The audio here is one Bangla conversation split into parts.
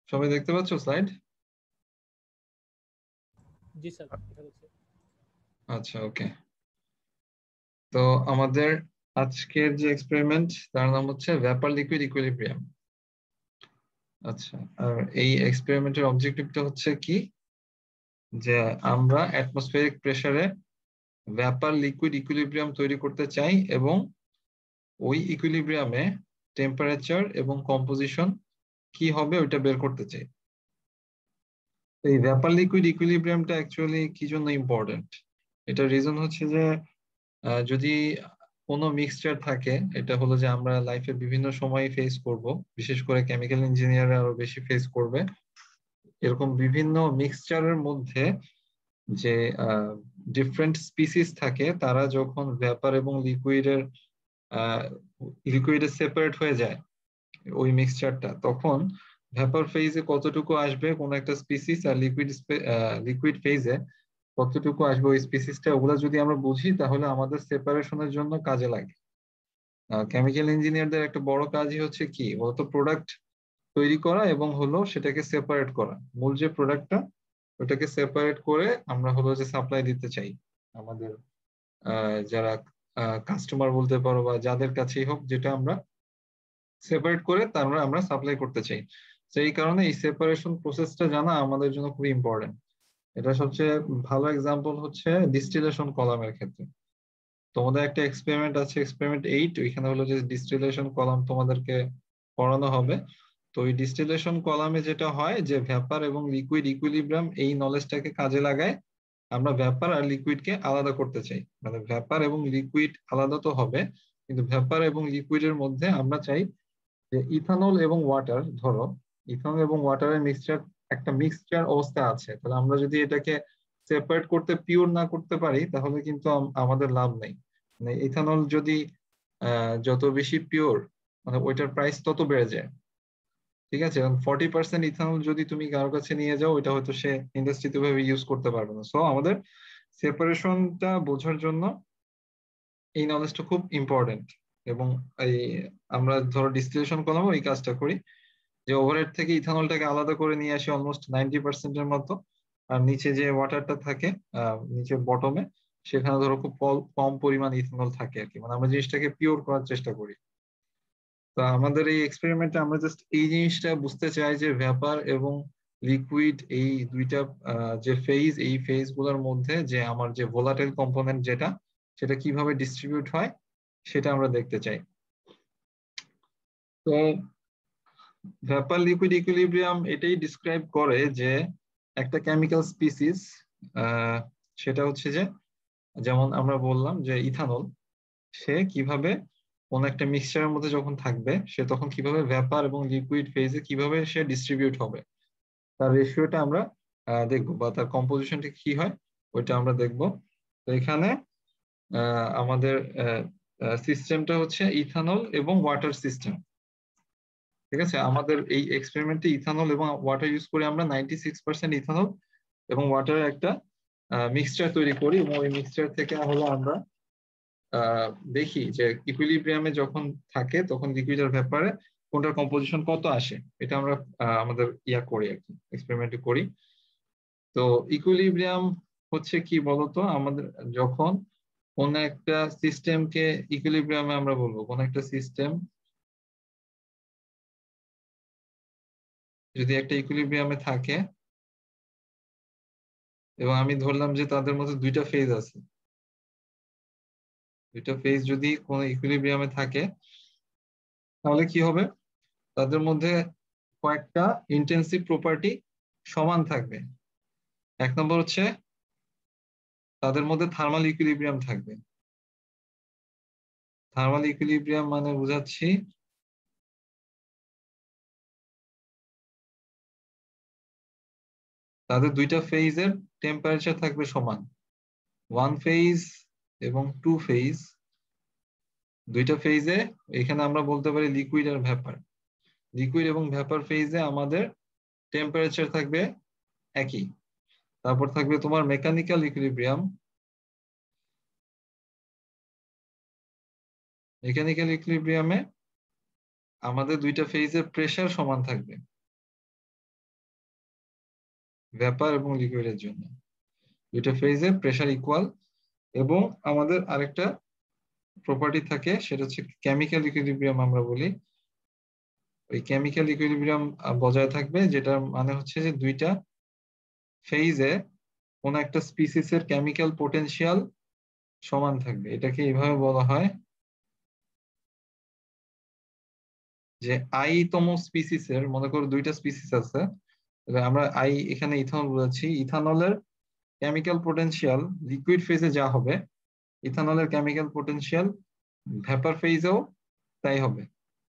সবাই দেখতে পাচ্ছ স্লাইড? জি স্যার, দেখা যাচ্ছে। আচ্ছা, ওকে। তো আমাদের আজকের যে এক্সপেরিমেন্ট তার নাম হচ্ছে ভ্যাপার লিকুইড ইকুইলিব্রিয়াম। আচ্ছা, আর এই এক্সপেরিমেন্টের অবজেক্টিভটা হচ্ছে কি, যে আমরা অ্যাটমসফেরিক প্রেসারে ভ্যাপার লিকুইড ইকুইলিব্রিয়াম তৈরি করতে চাই এবং ওই ইকুইলিব্রিয়ামে টেম্পারেচার এবং কম্পোজিশন কি হবে ওইটা বের করতে চাই। এই ভ্যাপার লিকুইড ইকুইলিব্রিয়ামটা অ্যাকচুয়ালি কি জন্য ইম্পর্টেন্ট, এটা রিজন হচ্ছে যে যদি কোনো মিক্সচার থাকে, এটা হলো যে আমরা লাইফে বিভিন্ন সময় ফেস করব, বিশেষ করে কেমিক্যাল ইঞ্জিনিয়ার আরো বেশি ফেস করবে। এরকম বিভিন্ন মিক্সচারের মধ্যে যে ডিফারেন্ট স্পিসিস থাকে, তারা যখন ভ্যাপার এবং লিকুইডে সেপারেট হয়ে যায় ওই মিক্সচারটা, তখন ভ্যাপার ফেজে কতটুকু আসবে কোন একটা স্পিসিস, আর লিকুইড ফেজে কতটুকু আসবে ওই স্পিসিসটা, ওগুলো যদি আমরা বুঝি তাহলে আমাদের সেপারেশনের জন্য কাজে লাগে। কেমিক্যাল ইঞ্জিনিয়ারদের একটা বড় কাজই হচ্ছে কি বলতো, প্রোডাক্ট তৈরি করা এবং হলো সেটাকে সেপারেট করা। মূল যে প্রোডাক্টটা ওটাকে সেপারেট করে আমরা হলো যে সাপ্লাই দিতে চাই আমাদের যারা কাস্টমার বলতে পারো বা যাদের কাছেই হোক, যেটা আমরা সেপারেট করে তারপরে আমরা সাপ্লাই করতে চাই। সেই কারণে এই সেপারেশন প্রসেসটা জানা আমাদের জন্য খুবই ইম্পর্টেন্ট। এটা সবচেয়ে ভালো এক্সাম্পল হচ্ছে ডিস্টিলেশন কলামের ক্ষেত্রে। তোমাদের একটা এক্সপেরিমেন্ট আছে, এক্সপেরিমেন্ট 8, ওইখানে হলো যে ডিস্টিলেশন কলাম তোমাদেরকে পড়ানো হবে। তো ওই ডিস্টিলেশন কলামে যেটা হয় যে ভ্যাপার এবং লিকুইড ইকুইলিব্রিয়াম, এই নলেজটাকে কাজে লাগায় আমরা ভ্যাপার আর লিকুইডকে আলাদা করতে চাই। মানে ভ্যাপার এবং লিকুইড আলাদা তো হবে, কিন্তু ভ্যাপার এবং লিকুইডের মধ্যে আমরা চাই যে ইথানল এবং ওয়াটার, ধরো ইথানল এবং ওয়াটারের মিক্সচার, একটা মিক্সচার অবস্থা আছে, তাহলে আমরা যদি এটাকে সেপারেট করতে পিওর না করতে পারি তাহলে কিন্তু আমাদের লাভ নেই। মানে ইথানল যদি যত বেশি পিওর, মানে ওইটার প্রাইস তত বেড়ে যায়। ঠিক আছে, 40% ইথানল যদি তুমি কারোর কাছে নিয়ে যাও, ওইটা হয়তো সে ইন্ডাস্ট্রিতে ভাবে ইউজ করতে পারবে না। সো আমাদের সেপারেশনটা বোঝার জন্য এই নলেজটা খুব ইম্পর্টেন্ট। এবং এই আমরা ধরো ডিস্টিলেশন করলাম, ওই কাজটা করি যে ওভারহেড থেকে ইথানলটাকে আলাদা করে নিয়ে আসি অলমোস্ট 90%-এর মতো। আর নিচে যে ওয়াটারটা থাকে নিচে বটমে, সেখানে ধরো খুব কম পরিমাণ ইথানল থাকে আর কি। মানে আমরা জিনিসটাকে পিওর করার চেষ্টা করি। তো আমাদের এই এক্সপেরিমেন্টে আমরা জাস্ট এই জিনিসটা বুঝতে চাই যে ভ্যাপার এবং লিকুইড এই দুইটা যে ফেজ, এই ফেজ গুলোর মধ্যে যে আমার যে ভোলাটাইল কম্পোনেন্ট যেটা, সেটা কিভাবে ডিস্ট্রিবিউট হয় সেটা আমরা দেখতে চাই। তো ভ্যাপার লিকুইড ইকুইলিব্রিয়াম এটাই ডিসক্রাইব করে যে একটা কেমিক্যাল স্পিসিস, সেটা হচ্ছে যে, যেমন আমরা বললাম যে ইথানল, সে কিভাবে কোন একটা মিক্সচারের মধ্যে যখন থাকবে, সে তখন কিভাবে ভ্যাপার এবং লিকুইড ফেজে কিভাবে সে ডিস্ট্রিবিউট হবে, তার রেশিওটা আমরা দেখবো, বা তার কম্পোজিশনটা কি হয় ওইটা আমরা দেখবো। তো এখানে আমাদের সিস্টেমটা হচ্ছে ইথানল এবং ওয়াটার সিস্টেম। ঠিক আছে, আমাদের এই এক্সপেরিমেন্টে ইথানল এবং ওয়াটার ইউজ করে আমরা 96% ইথানল এবং ওয়াটারের একটা মিক্সচার তৈরি করি, এবং ওই মিক্সচার থেকে হলো আমরা দেখি যে ইকুইলিব্রিয়ামে যখন থাকে তখন লিকুইড আর ভ্যাপারে কোনটার কম্পোজিশন কত আসে। এটা আমরা আমাদের করি আর কি, এক্সপেরিমেন্ট করি। তো ইকুইলিব্রিয়াম হচ্ছে কি বলতো, আমাদের যখন কোন একটা সিস্টেমকে ইকুইলিব্রিয়ামে আমরা বলবো, কোন একটা সিস্টেম যদি একটা ইকুইলিব্রিয়ামে থাকে এবং আমি ধরলাম যে তাদের মধ্যে দুইটা ফেজ আছে, দুইটা ফেজ যদি কোনো ইকুইলিব্রিয়ামে থাকে, তাহলে কি হবে, তাদের মধ্যে কয়েকটা ইন্টেন্সিভ প্রপার্টি সমান থাকবে। এক নম্বর হচ্ছে তাদের মধ্যে থার্মাল ইকুইলিব্রিয়াম থাকবে। থার্মাল ইকুইলিব্রিয়াম মানে বুঝাচ্ছি, তাদের দুইটা ফেজের টেম্পারেচার থাকবে সমান। ওয়ান ফেজ এবং টু ফেজ, দুইটা ফেজে, এখানে আমরা বলতে পারি লিকুইড আর ভ্যাপার, লিকুইড এবং ভ্যাপার ফেজে আমাদের টেম্পারেচার থাকবে একই। তারপর থাকবে তোমার মেকানিক্যাল ইকুইলিব্রিয়াম। মেকানিক্যাল ইকুইলিব্রিয়ামে আমাদের দুইটা ফেজের প্রেসার সমান থাকবে। ভ্যাপার এবং লিকুইডের জন্য। দুইটা ফেজে প্রেসার ইকুয়াল, এবং আমাদের আরেকটা প্রপার্টি থাকে, সেটা হচ্ছে কেমিক্যাল ইকুইলিব্রিয়াম আমরা বলি। ওই কেমিক্যাল ইকুইলিব্রিয়াম বজায় থাকবে, যেটার মানে হচ্ছে যে দুইটা ফেজে কোন একটা স্পিসিসের কেমিক্যাল পোটেনশিয়াল সমান থাকবে। এটাকে এইভাবে বলা হয় যে তম স্পিসিসের, মনে করো দুইটা স্পিসিস আছে, আমরা এখানে ইথানল বলেছি, ইথানলের কেমিক্যাল পোটেনশিয়াল লিকুইড ফেজে যা হবে, ইথানলের কেমিক্যাল পোটেনশিয়াল ভ্যাপার ফেজেও তাই হবে।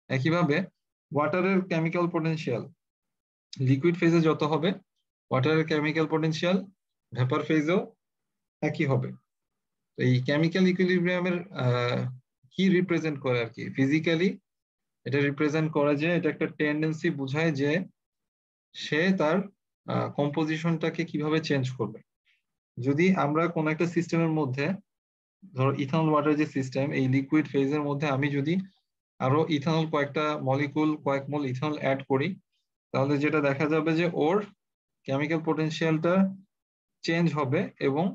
একইভাবে ওয়াটারের কেমিক্যাল পোটেনশিয়াল লিকুইড ফেজে যত হবে, ওয়াটারের কেমিক্যাল পোটেনশিয়াল ভ্যাপার ফেজেও একই হবে। এই কেমিক্যাল ইকুইলিব্রিয়ামের কি রিপ্রেজেন্ট করে আর কি ফিজিক্যালি, এটা রিপ্রেজেন্ট করে যে এটা একটা টেন্ডেন্সি বোঝায় যে সে তার কম্পোজিশনটাকে কিভাবে চেঞ্জ করবে। যদি আমরা কোন একটা সিস্টেমের মধ্যে, ধরো ইথানল ওয়াটার যে সিস্টেম, এই লিকুইড ফেজের মধ্যে আমি যদি আরো ইথানল কয়েকটা মলিকুল, কয়েক মোল ইথানল অ্যাড করি, তাহলে যেটা দেখা যাবে যে ওর কেমিক্যাল পোটেনশিয়ালটা চেঞ্জ হবে, এবং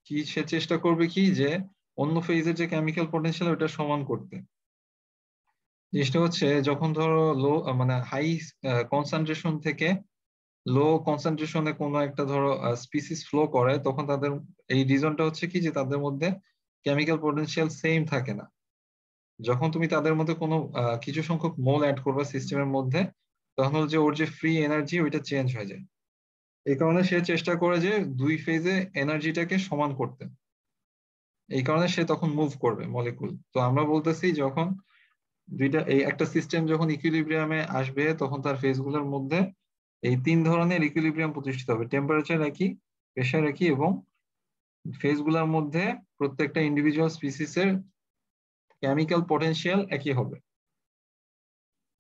কি সে চেষ্টা করবে কি যে অন্য ফেজের যে কেমিক্যাল পোটেনশিয়াল ওটা সমান করতে। জিনিসটা হচ্ছে যখন ধরো লো মানে হাই কনসেন্ট্রেশন থেকে লো কনসেন্ট্রেশনে কোনো একটা ধরো স্পিসিস ফ্লো করে, তখন তাদের এই রিজনটা হচ্ছে কি যে তাদের মধ্যে কেমিক্যাল পোটেনশিয়াল সেম থাকে না। যখন তুমি তাদের মধ্যে কোনো কিছু সংখ্যক মোল অ্যাড করবে সিস্টেমের মধ্যে, তখন যে ওর যে ফ্রি এনার্জি ওইটা চেঞ্জ হয়ে যায়। এই কারণে সে চেষ্টা করে যে দুই ফেজে এনার্জিটাকে সমান করতে। এই কারণে সে তখন মুভ করবে মলিকুল। তো আমরা বলতেছি যখন দুইটা এই একটা সিস্টেম যখন ইকুইলিব্রিয়ামে আসবে, তখন তার ফেজগুলোর মধ্যে এই তিন ধরনের ইকুইলিব্রিয়াম প্রতিষ্ঠিত হবে: টেম্পারেচার একই, প্রেসার একই, এবং ফেজগুলোর মধ্যে প্রত্যেকটা ইন্ডিভিজুয়াল স্পিসিসের কেমিক্যাল পটেনশিয়াল একই হবে।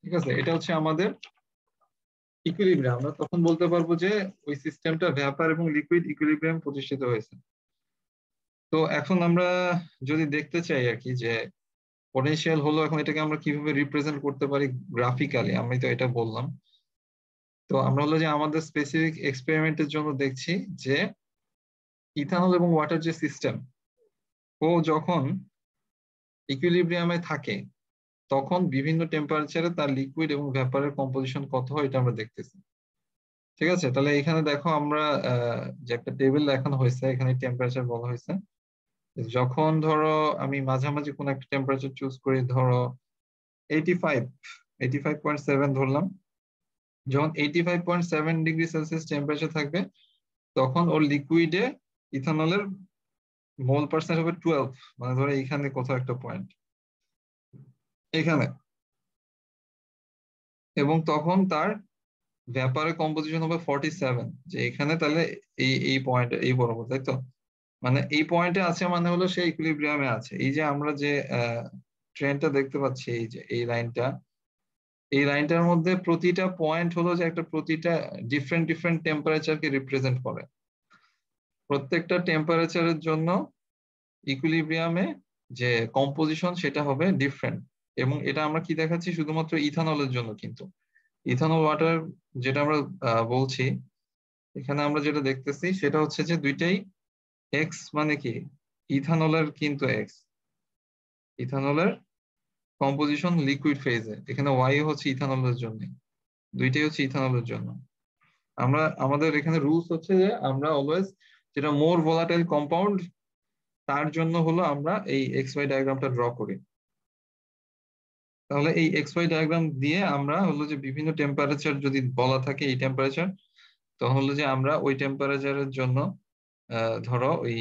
ঠিক আছে, এটা হচ্ছে আমাদের ইকুইলিব্রিয়াম। আমরা তখন বলতে পারবো যে ওই সিস্টেমটা ভ্যাপার এবং লিকুইড ইকুইলিব্রিয়াম প্রতিষ্ঠিত হয়েছে। তো এখন আমরা যদি দেখতে চাই আর কি যে পটেনশিয়াল হলো, এখন এটাকে আমরা কিভাবে রিপ্রেজেন্ট করতে পারি গ্রাফিক্যালি, আমি তো এটা বললাম। তো আমরা হলো যে আমাদের স্পেসিফিক এক্সপেরিমেন্টের জন্য দেখছি যে ইথানল এবং ওয়াটার যে সিস্টেম, ও যখন ইকুইলিব্রিয়ামে থাকে তখন বিভিন্ন টেম্পারেচারে তার লিকুইড এবং ভ্যাপারের কম্পোজিশন কত হয় এটা আমরা দেখতেছি। ঠিক আছে, তাহলে এখানে দেখো আমরা যে একটা টেবিল দেখানো হয়েছে, এখানে টেম্পারেচার বলা হয়েছে। যখন ধরো আমি মাঝামাঝি কোন একটা টেম্পারেচার চুজ করি, ধরো 85, 85.7 ধরলাম। যখন 85.7 ডিগ্রি সেলসিয়াস টেম্পারেচার থাকবে, তখন ওর লিকুইডে ইথানলের মোল পার্সেন্ট হবে 12, মানে ধরো এইখানে কোথাও একটা পয়েন্ট এখানে, এবং তখন তার ভ্যাপারের কম্পোজিশন হবে 47, যে এখানে তাহলে এই এই পয়েন্ট এই বরাবর, তাই তো? মানে এই পয়েন্টে আছে মানে হলো সে ইকুইলিব্রিয়ামে আছে। এই যে আমরা যে ট্রেনটা দেখতে পাচ্ছি, এই যে এই লাইনটা, এই লাইনটার মধ্যে প্রতিটা পয়েন্ট হলো যে একটা প্রতিটা ডিফারেন্ট ডিফারেন্ট টেম্পারেচারকে রিপ্রেজেন্ট করে। প্রত্যেকটা টেম্পারেচারের জন্য ইকুইলিব্রিয়ামে যে কম্পোজিশন সেটা হবে ডিফারেন্ট। এবং এটা আমরা কি দেখাচ্ছি শুধুমাত্র ইথানলের জন্য, কিন্তু ইথানল ওয়াটার যেটা আমরা বলছি, এখানে আমরা যেটা দেখতেছি সেটা হচ্ছে যে দুইটাই এক্স, মানে কি ইথানলের কিন্তু এক্স, ইথানলের কম্পোজিশন লিকুইড ফেজে, এখানে ওয়াই হচ্ছে ইথানলের জন্য, দুইটাই হচ্ছে ইথানলের জন্য। আমরা আমাদের এখানে রুলস হচ্ছে যে আমরা অলওয়েজ যেটা মোর ভোলাটাইল কম্পাউন্ড, তার জন্য হলো আমরা এই এক্স ওয়াই ডায়াগ্রামটা ড্র করি। তাহলে এই এক্স ওয়াই ডায়াগ্রাম দিয়ে আমরা হলো যে বিভিন্ন টেম্পারেচার যদি বলা থাকে এই টেম্পারেচার, তখন হলো যে আমরা ওই টেম্পারেচারের জন্য ধরো ওই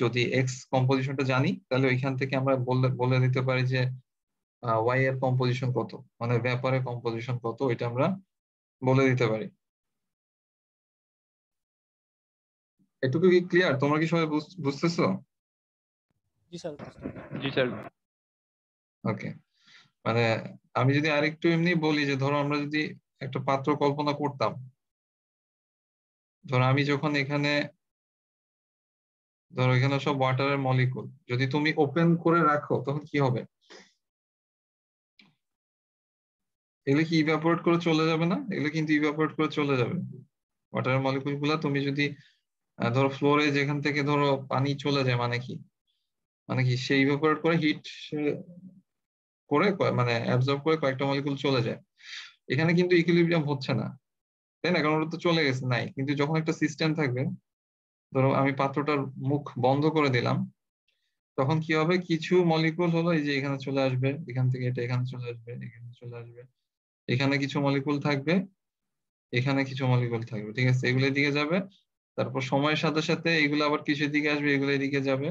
যদি এক্স কম্পোজিশনটা জানি, তাহলে ওইখান থেকে আমরা বলে দিতে পারি যে ওয়াই এর কম্পোজিশন কত, মানে ভ্যাপারের কম্পোজিশন কত, এটা আমরা বলে দিতে পারি। এটুকু কি ক্লিয়ার? তোমরা কি সবাই বুঝতেছো? জি স্যার। জি স্যার। ওকে, মানে আমি যদি আরেকটু এমনি বলি যে ধরো আমরা যদি একটা পাত্র কল্পনা করতাম, ধরো আমি যখন এখানে, ধরো এখানে সব ওয়াটারের মলিকুল যদি তুমি ওপেন করে রাখো, তখন কি হবে? এগুলো কি ইভাপোরেট করে চলে যাবে না? এগুলো কিন্তু ইভাপোরেট করে চলে যাবে। ওয়াটারের মলিকুল গুলা তুমি যদি ধরো ফ্লোরে যেখান থেকে ধরো পানি চলে যায়, মানে কি সে ইভাপোরেট করে হিট করে মানে অ্যাবজর্ব করে কয়েকটা মলিকুল চলে যায়। এখানে কিন্তু ইকুইলিব্রিয়াম হচ্ছে না, তাই না? কারণ ওটা তো চলে গেছে, নাই। কিন্তু যখন একটা সিস্টেম থাকবে, ধরো আমি পাত্রটার মুখ বন্ধ করে দিলাম, তখন কি হবে, কিছু মলিকুল হলো এই যে এখানে চলে আসবে, এখান থেকে এটা এখানে চলে আসবে, এখানে চলে আসবে, এখানে কিছু মলিকুল থাকবে, এখানে কিছু মলিকুল থাকবে, ঠিক আছে? এগুলো দিকে যাবে, তারপর সময়ের সাথে সাথে এগুলো আবার কিছু দিকে আসবে, এগুলো এদিকে যাবে।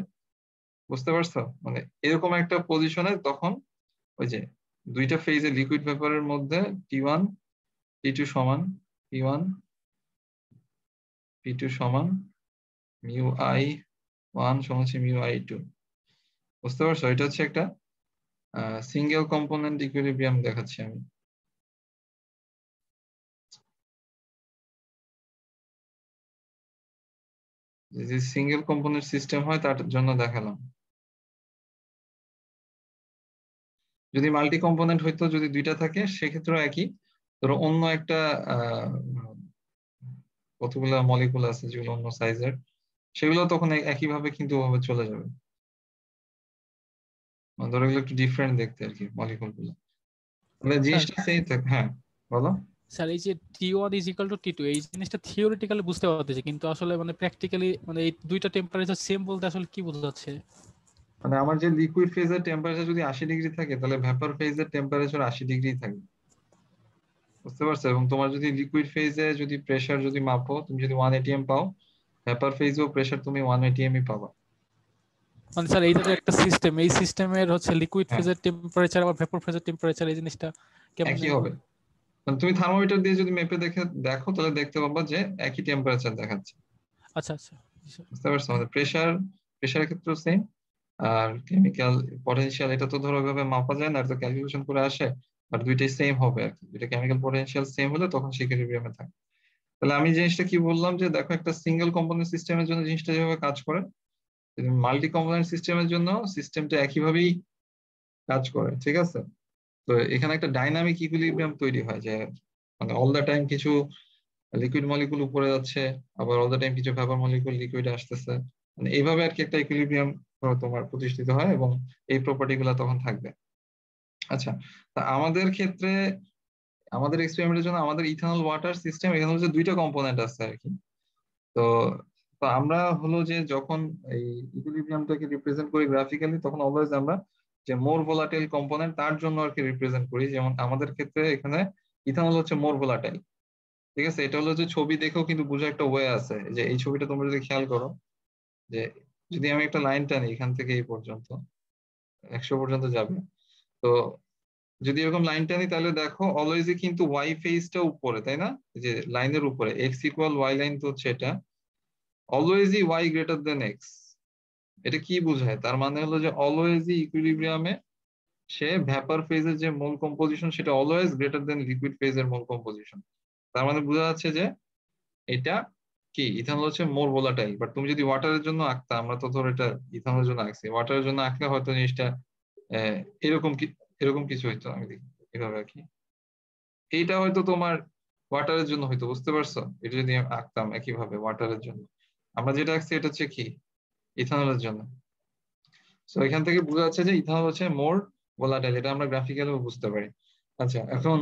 বুঝতে পারছো? মানে এরকম একটা পজিশনে তখন ওই যে দুইটা ফেজে লিকুইড ভেপারের মধ্যে T1 T2 সমান, P1 P2 সমান μi1 সমান হচ্ছে μi2। বুঝতে পারছো? এটা হচ্ছে একটা সিঙ্গেল কম্পোনেন্ট ইকুইলিব্রিয়াম দেখাচ্ছি আমি। যদি সিঙ্গেল কম্পোনেন্ট সিস্টেম হয় তার জন্য দেখালাম। যদি মাল্টি কম্পোনেন্ট হইতো, যদি দুইটা থাকে সেক্ষেত্রেও একই। ধরো অন্য একটা কতগুলা মলিকুল আছে যেগুলো অন্য সাইজের, সেগুলো তখন একইভাবে কিন্তু ওভাবে চলে যাবে। মানে ধরো এগুলো একটু ডিফারেন্ট দেখতে আর কি মলিকুল গুলো, মানে স্যার জিনিসটা সেম থাকে। হ্যাঁ, বলো। স্যার এই যে T1 = T2 এই জিনিসটা থিওরিটিক্যালি বুঝতে পারতেছি, কিন্তু আসলে মানে প্র্যাকটিক্যালি মানে এই দুইটা টেম্পারেচার সেম বলতে আসলে কি বোঝাচ্ছে? মানে আমার যে লিকুইড ফেজের টেম্পারেচার যদি 80 ডিগ্রি থাকে, তাহলে ভেপার ফেজের টেম্পারেচার 80 ডিগ্রি থাকবে। বুঝতে পারছো? এবং তোমার যদি লিকুইড ফেজে যদি প্রেসার যদি মাপো, তুমি যদি 1 atm পাও, ভেপার ফেজেও প্রেসার তুমি 1 atm ই পাবা। মানে স্যার এইটা যে একটা সিস্টেম, এই সিস্টেমের হচ্ছে লিকুইড হ্যাঁ, ফেজের টেম্পারেচার আবার ভেপর ফেজের টেম্পারেচার এই জিনিসটা কেমনে? একই হবে। মানে তুমি থার্মোমিটার দিয়ে যদি মেপে দেখো, তাহলে দেখতে পাবা যে একই টেম্পারেচার দেখাচ্ছে। আচ্ছা আচ্ছা, জি স্যার। বুঝতে পারছো? আমাদের প্রেসারের ক্ষেত্রেও সেম। আর কেমিক্যাল পটেনশিয়াল, এটা তো ধরো ওইভাবে মাপা যায় না, এটা তো ক্যালকুলেশন করে আসে। আর দুইটাই সেম হবে আর কি, দুইটা কেমিক্যাল পটেনশিয়াল সেম হলে তখন সে ইকুইলিব্রিয়ামে থাকে। তাহলে আমি জিনিসটা কি বললাম, যে দেখো একটা সিঙ্গেল কম্পোনেন্ট সিস্টেমের জন্য জিনিসটা যেভাবে কাজ করে, মাল্টি কম্পোনেন্ট সিস্টেমের জন্য সিস্টেমটা একইভাবেই কাজ করে, ঠিক আছে? তো এখানে একটা ডাইনামিক ইকুইলিব্রিয়াম তৈরি হয়, যে মানে অল দ্য টাইম কিছু লিকুইড মলিকুল উপরে যাচ্ছে, আবার অল দ্য টাইম কিছু ভেপার মলিকুল লিকুইডে আসতেছে। মানে এইভাবে আর কি একটা ইকুইলিব্রিয়াম তোমার প্রতিষ্ঠিত হয়, এবং এই প্রপার্টি গুলা তখন থাকবে। আচ্ছা, তা আমাদের ক্ষেত্রে, আমাদের এক্সপেরিমেন্টের জন্য আমাদের ইথানল ওয়াটার সিস্টেম, এখানে হচ্ছে দুইটা কম্পোনেন্ট আছে আর কি। তো তো আমরা হলো যে যখন এই ইকুইলিব্রিয়ামটাকে রিপ্রেজেন্ট করি গ্রাফিক্যালি, তখন অলওয়েজ আমরা যে মোর ভোলাটাইল কম্পোনেন্ট তার জন্য আর কি রিপ্রেজেন্ট করি। যেমন আমাদের ক্ষেত্রে এখানে ইথানল হচ্ছে মোর ভোলাটাইল, ঠিক আছে? এটা হলো যে ছবি দেখেও কিন্তু বোঝার একটা ওয়ে আছে, যে এই ছবিটা তোমরা যদি খেয়াল করো, যে যদি আমি একটা লাইন টানি এখান থেকে এই পর্যন্ত, 100 পর্যন্ত যাবে, তো যদি এরকম লাইন টানি তাহলে দেখো অলওয়েজই কিন্তু ওয়াই ফেজটা উপরে, তাই না? যে লাইনের উপরে এক্স ইকুয়াল ওয়াই লাইন তো হচ্ছে এটা, অলওয়েজই ওয়াই গ্রেটার দেন এক্স। এটা কি বোঝায়? তার মানে হলো যে অলওয়েজই ইকুইলিব্রিয়ামে সে ভ্যাপার ফেজের যে মোল কম্পোজিশন সেটা অলওয়েজ গ্রেটার দেন লিকুইড ফেজের মোল কম্পোজিশন। তার মানে বোঝা যাচ্ছে যে এটা কি, ইথানল হচ্ছে মোর ভোলাটাইল। বাট তুমি যদি ওয়াটারের জন্য আঁকতা, আমরা তো ধর এটা ইথানলের জন্য আঁকছি, ওয়াটারের জন্য আঁকলে হয়তো জিনিসটা আহ, এরকম কি, এরকম কিছু হইতো। আমি দেখি এভাবে আঁকি, এইটা হয়তো তোমার ওয়াটারের জন্য হয়তো। বুঝতে পারছো? এটা যদি আমি আঁকতাম একইভাবে ওয়াটারের জন্য, আমরা যেটা আঁকছি এটা হচ্ছে কি, ইথানলের জন্য। তো এখান থেকে বোঝা যাচ্ছে যে ইথানল হচ্ছে মোর ভোলাটাইল, এটা আমরা গ্রাফিক্যালিও বুঝতে পারি। আচ্ছা, এখন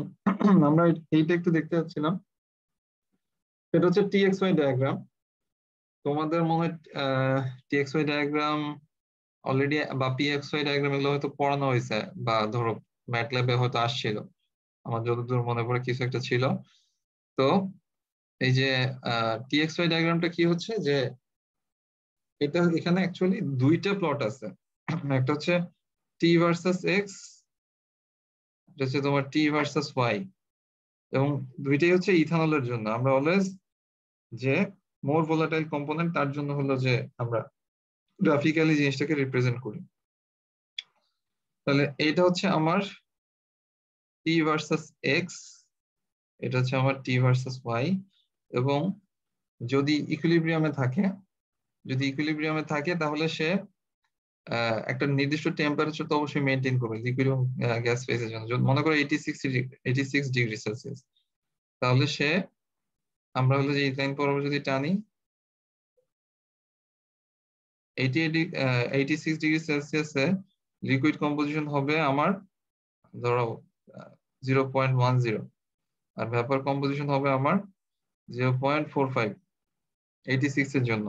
আমরা এইটা একটু দেখতে যাচ্ছিলাম, এটা হচ্ছে টিএক্সওয়াই ডায়াগ্রাম। তোমাদের মনে হয় টিএক্সওয়াই ডায়াগ্রাম অলরেডি, বা পিএক্সওয়াই ডায়াগ্রাম, এগুলো হয়তো পড়ানো হয়েছে, বা ধরো ম্যাটল্যাবে হয়তো আসছিল। আমার যতদূর মনে পড়ে কিছু একটা ছিল। তো এই যে টিএক্সওয়াই ডায়াগ্রামটা কি হচ্ছে, যে এটা এখানে অ্যাকচুয়ালি দুইটা প্লট আছে। একটা হচ্ছে টি ভার্সেস এক্স, এটা হচ্ছে তোমার টি ভার্সেস ওয়াই। এবং দুইটাই হচ্ছে ইথানলের জন্য। আমরা অলওয়েজ যে মোর ভোলাটাইল কম্পোনেন্ট তার জন্য হলো যে আমরা গ্রাফিক্যালি জিনিসটাকে রিপ্রেজেন্ট করি। তাহলে এটা হচ্ছে আমার টি ভার্সেস এক্স, এটা হচ্ছে আমার টি ভার্সেস ওয়াই। এবং যদি ইকুইলিব্রিয়ামে থাকে, যদি ইকুইলিব্রিয়ামে থাকে তাহলে সে একটা নির্দিষ্ট টেম্পারেচার তো অবশ্যই মেনটেন করবে লিকুইড এবং গ্যাস ফেজের জন্য। যদি মনে করো 86 ডিগ্রি সেলসিয়াস, তাহলে সে আমরা হলো যে এই লাইন বরাবর যদি টানি 86 ডিগ্রি সেলসিয়াসে লিকুইড কম্পোজিশন হবে আমার ধরো 0.10, আর ভেপার কম্পোজিশন হবে আমার 0.45 86 এর জন্য।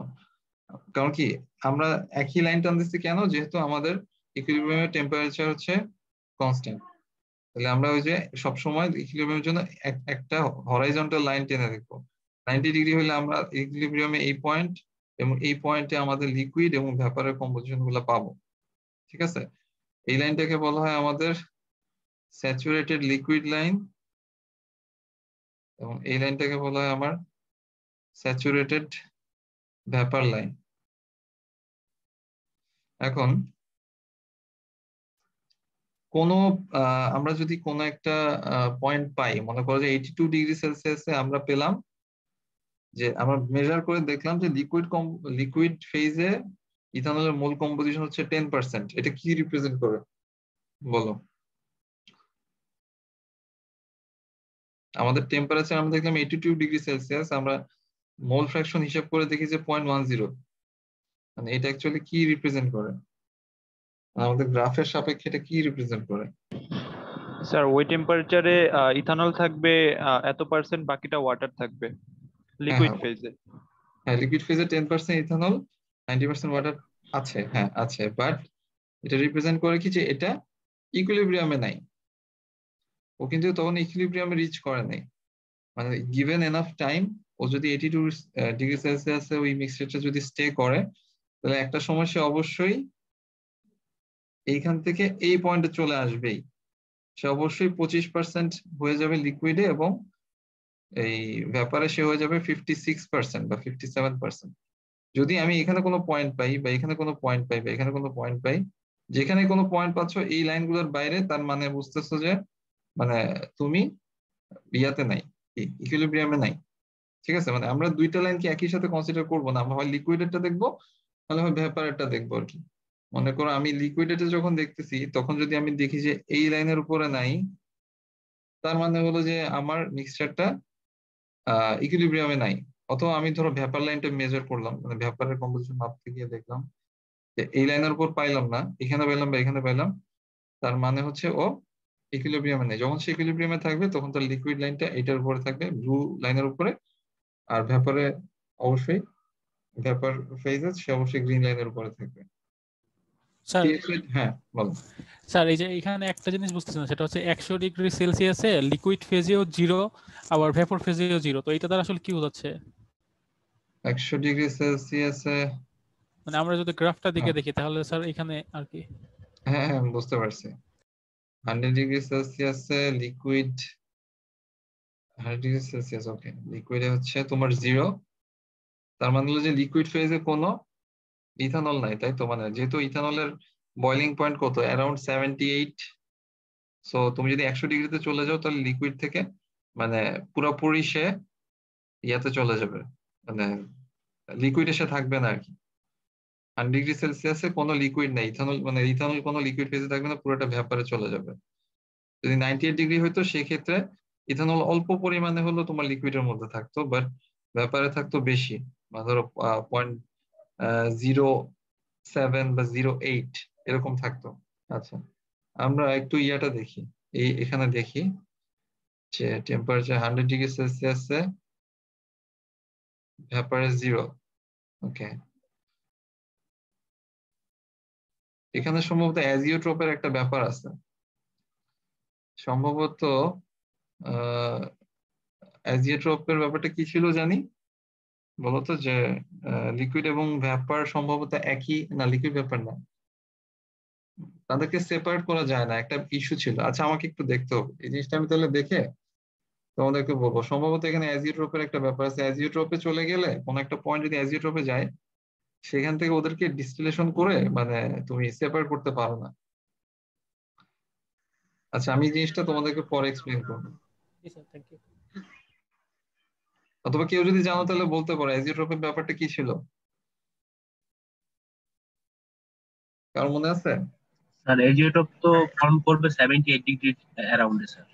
কারণ কি আমরা একই লাইন টানতেছি কেন, যেহেতু আমাদের ইকুইলিব্রিয়ামের টেম্পারেচার হচ্ছে কনস্ট্যান্ট, তাহলে আমরা ওই যে সবসময় ইকুইলিব্রিয়ামের জন্য একটা হরাইজন্টাল লাইন টেনে দেখবো। 90 ডিগ্রি হলে আমরা ইকুইলিব্রিয়ামে এই পয়েন্ট এবং এই পয়েন্টে আমাদের লিকুইড এবং ভেপারের কম্পোজিশন গুলো পাবো। ঠিক আছে, এই লাইনটাকে বলা হয় আমাদের স্যাচুরেটেড লিকুইড লাইন এবং এই লাইনটাকে বলা হয় আমার স্যাচুরেটেড ভেপার লাইন। এখন কোনো আমরা যদি কোনো একটা পয়েন্ট পাই, মনে করো যে 82 ডিগ্রি সেলসিয়াসে আমরা পেলাম যে আমরা মেজার করে দেখলাম যে লিকুইড ফেজে ইথানলের মোল কম্পোজিশন হচ্ছে 10%। এটা কি রিপ্রেজেন্ট করে বলো? আমাদের টেম্পারেচার আমরা দেখলাম 82 ডিগ্রি সেলসিয়াস, আমরা মোল ফ্র্যাকশন হিসাব করে দেখি যে 0.10, মানে এটা অ্যাকচুয়ালি কি রিপ্রেজেন্ট করে? আমাদের গ্রাফের সাপেক্ষে এটা কি রিপ্রেজেন্ট করে? স্যার ওই টেম্পারেচারে ইথানল থাকবে এত পার্সেন্ট, বাকিটা ওয়াটার থাকবে লিকুইড ফেজে। হ্যাঁ, লিকুইড ফেজে 10% ইথানল, 90% ওয়াটার আছে। হ্যাঁ আছে, বাট এটা রিপ্রেজেন্ট করে কি যে এটা ইকুইলিব্রিয়ামে নাই, ও কিন্তু তখন ইকুইলিব্রিয়ামে রিচ করে নাই। মানে গিভেন এনাফ টাইম, ও যদি 82 ডিগ্রি সেলসিয়াসে ওই মিক্সচারটা যদি স্টে করে, তাহলে একটা সময় সে অবশ্যই এইখান থেকে এই পয়েন্টে চলে আসবেই। সে অবশ্যই 25% হয়ে যাবে লিকুইডে এবং এই ভেপারে সে হয়ে যাবে 56% বা 57%। যদি আমি এখানে কোনো পয়েন্ট পাই বা এখানে কোনো পয়েন্ট পাই বা এখানে কোনো পয়েন্ট পাই, যেখানে কোনো পয়েন্ট পাচ্ছ এই লাইনগুলোর বাইরে, তার মানে বুঝতেছো যে মানে তুমি ইয়াতে নাই, ইকুইলিব্রিয়ামে নাই। ঠিক আছে, মানে আমরা দুইটা লাইনকে একই সাথে কনসিডার করবো না, আমরা হয় লিকুইডেরটা দেখবো তাহলে হয় ভেপারেরটা দেখবো আর কি। মনে করো আমি লিকুইডেটে যখন দেখতেছি, তখন যদি আমি দেখি যে এই লাইনের উপরে নাই, তার মানে হলো যে আমার মিক্সচারটা ইকুইলিব্রিয়ামে নাই। অথবা আমি ধরো ভেপার লাইনটা মেজার করলাম, মানে ভেপারের কম্পোজিশন মাপতে গিয়ে দেখলাম যে এই লাইনের উপর পাইলাম না, এখানে পাইলাম বা এখানে পাইলাম, তার মানে হচ্ছে ও ইকুইলিব্রিয়ামে নেই। যখন সে ইকুইলিব্রিয়ামে থাকবে তখন তার লিকুইড লাইনটা এটার উপরে থাকবে, ব্লু লাইনের উপরে, আর ভেপারে অবশ্যই ভেপার ফেজে সে অবশ্যই গ্রিন লাইনের উপরে থাকবে। স্যার হ্যাঁ বলো। স্যার এই যে এখানে একটা জিনিস বুঝতেছি না, সেটা হচ্ছে 100 ডিগ্রি সেলসিয়াসে লিকুইড ফেজেও 0 আবার ভেপর ফেজেও 0, তো এটা দ্বারা আসলে কি বোঝাচ্ছে? 100 ডিগ্রি সেলসিয়াসে মানে আমরা যদি গ্রাফটা দিকে দেখি তাহলে স্যার এখানে আর কি। হ্যাঁ হ্যাঁ বুঝতে পারছি। 100 ডিগ্রি সেলসিয়াসে লিকুইড, 100 ডিগ্রি সেলসিয়াস ওকে, লিকুইডে হচ্ছে তোমার 0, তার মানে হলো যে লিকুইড ফেজে কোনো ইথানল নাই, তাই তো? মানে যেহেতু ইথানলের বয়লিং পয়েন্ট কত, অ্যারাউন্ড 78, সো তুমি যদি 100 ডিগ্রিতে চলে যাও তাহলে লিকুইড থেকে মানে পুরোপুরি সে ইয়াতে চলে যাবে, মানে লিকুইড এসে থাকবে না আর কি। 100 ডিগ্রি সেলসিয়াসে কোনো লিকুইড নেই, ইথানল মানে ইথানল কোনো লিকুইড ফেজে থাকবে না, পুরোটা ভেপারে চলে যাবে। যদি 98 ডিগ্রি হইতো সেক্ষেত্রে ইথানল অল্প পরিমাণে হলো তোমার লিকুইডের মধ্যে থাকতো, বাট ভেপারে থাকতো বেশি, মানে ধরো 0.07 বা 0.8 এরকম থাকতো। আচ্ছা, আমরা একটু ইয়াটা দেখি, এই এখানে দেখি যে টেম্পারেচার 100 ডিগ্রি সেলসিয়াসে ভেপারে 0। ওকে, এখানে সম্ভবত অ্যাজিওট্রপের একটা ব্যাপার আছে, সম্ভবত অ্যাজিওট্রপের ব্যাপারটা কি ছিল জানি বলতো, যে লিকুইড এবং ভ্যাপার সম্ভবত একই না, লিকুইড ভ্যাপার না, তাদেরকে সেপারেট করা যায় না, একটা ইস্যু ছিল। আচ্ছা আমাকে একটু দেখতে হবে এই জিনিসটা, আমি তাহলে দেখে তোমাদেরকে বলবো। সম্ভবত এখানে অ্যাজিওট্রপের একটা ব্যাপার আছে, অ্যাজিওট্রপে চলে গেলে কোন একটা পয়েন্ট যদি অ্যাজিওট্রপে যায়, সেখান থেকে ওদেরকে ডিস্টিলেশন করে মানে তুমি সেপারেট করতে পারো না। আচ্ছা আমি এই জিনিসটা তোমাদেরকে পরে এক্সপ্লেইন করবো, অথবা কেউ যদি জানো তাহলে বলতে পারো অ্যাজিওট্রপের ব্যাপারটা কি ছিল, কার মনে আছে? স্যার এজিওটপ তো ফর্ম করবে 78 ডিগ্রি অ্যারাউন্ডে স্যার।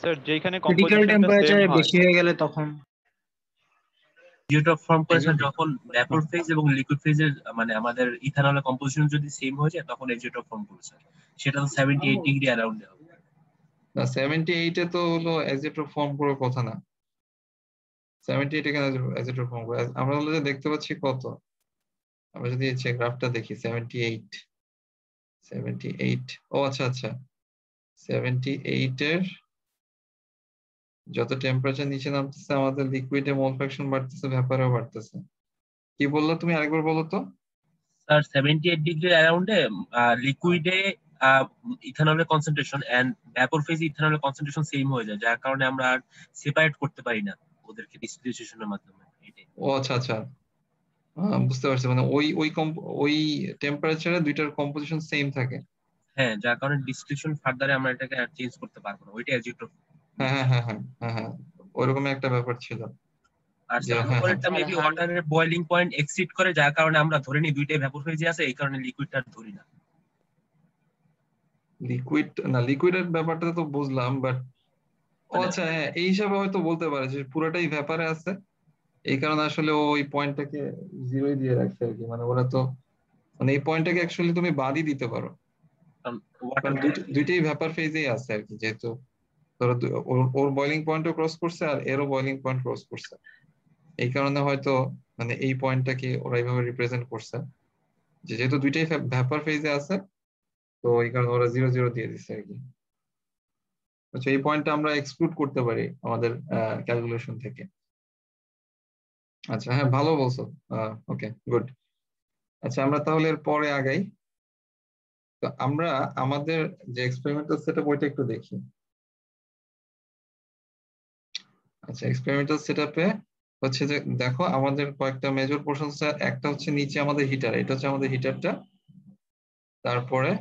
স্যার যেখানে ক্রিটিক্যাল কম্পোজিশনটা সেম টেম্পারেচারে হয়, বেশি হয়ে গেলে তখন জিওটপ ফর্ম করে স্যার যখন ভ্যাপর ফেজ এবং লিকুইড ফেজের মানে আমাদের ইথানলের কম্পোজিশন যদি সেম হয়ে যায় তখন এজিওটপ ফর্ম করবে স্যার। সেটা তো 78 ডিগ্রি অ্যারাউন্ডে হবে। না 78 এ তো হলো অ্যাজিওটপ ফর্ম করার কথা না। 78 এখানে অ্যাজিওটপ ফর্ম করে আমরা হলো যে দেখতে পাচ্ছি কত, আমরা যদি গ্রাফটা দেখি 78 ও আচ্ছা আচ্ছা 78 এর যত টেম্পারেচার নিচে নামতেছে আমাদের লিকুইডে মোল ফ্র্যাকশন বাড়তেছে, ভ্যাপারেও বাড়তেছে। কি বললো তুমি আরেকবার বলো তো? স্যার 78 ডিগ্রি অ্যারাউন্ডে লিকুইডে ইথানলের কনসেন্ট্রেশন এন্ড ভ্যাপর ফেজে ইথানলের কনসেন্ট্রেশন সেম হয়ে যায়, যার কারণে আমরা আর সেপারেট করতে পারি না ওদেরকে ডিসটিলিউশনের মাধ্যমে। ও আচ্ছা আচ্ছা বুঝতে পারছি, মানে ওই ওই ওই টেম্পারেচারে দুইটার কম্পোজিশন সেম থাকে। হ্যাঁ, যার কারণে ডিসটিলিউশন ফার্দারে আমরা এটাকে আর চেঞ্জ করতে পারবো না, ওইটা অ্যাজিওটপ। হ্যাঁ হ্যাঁ হ্যাঁ হ্যাঁ হ্যাঁ হ্যাঁ ওইরকম একটা ব্যাপার ছিল। আর যে হ্যাঁ হ্যাঁ এটা মেবি ওয়াটারের বয়লিং পয়েন্ট এক্সিড করে, যার কারণে আমরা ধরে নিই দুইটাই ভ্যাপর ফেজে আছে, এই কারণে লিকুইডটা ধরি না। লিকুইডের ব্যাপারটা তো বুঝলাম, বাট ও মানে আচ্ছা হ্যাঁ এই হিসাবে হয়তো বলতে পারে যে পুরোটাই ভ্যাপারে আছে, এই কারণে আসলে ওই পয়েন্টটাকে জিরোই দিয়ে রাখছে আর কি। মানে ওরা তো মানে এই পয়েন্টটাকে অ্যাকচুয়ালি তুমি বাদই দিতে পারো, ওয়াটার কারণ দুইটাই ভ্যাপার ফেজেই আছে আর কি। যেহেতু ধরো ওর বয়লিং পয়েন্টও ক্রস করছে আর এরও বয়লিং পয়েন্ট ক্রস করছে, এই কারণে হয়তো মানে এই পয়েন্টটাকে ওরা এইভাবে রিপ্রেজেন্ট করছে যে যেহেতু দুইটাই ভ্যাপার ফেজে আছে তো এই কারণে ওরা 0 0 দিয়ে দিচ্ছে আর কি। আচ্ছা এই পয়েন্টটা আমরা এক্সক্লুড করতে পারি আমাদের ক্যালকুলেশন থেকে। আচ্ছা হ্যাঁ ভালো বলছো, ওকে গুড। আচ্ছা আমরা তাহলে এর পরে আগাই। তো আমরা আমাদের যে এক্সপেরিমেন্টাল সেটআপ ওইটা একটু দেখি। আচ্ছা এক্সপেরিমেন্টাল সেটআপে হচ্ছে যে দেখো আমাদের কয়েকটা মেজর পোর্শন, একটা হচ্ছে নিচে আমাদের হিটার, এটা হচ্ছে আমাদের হিটারটা। তারপরে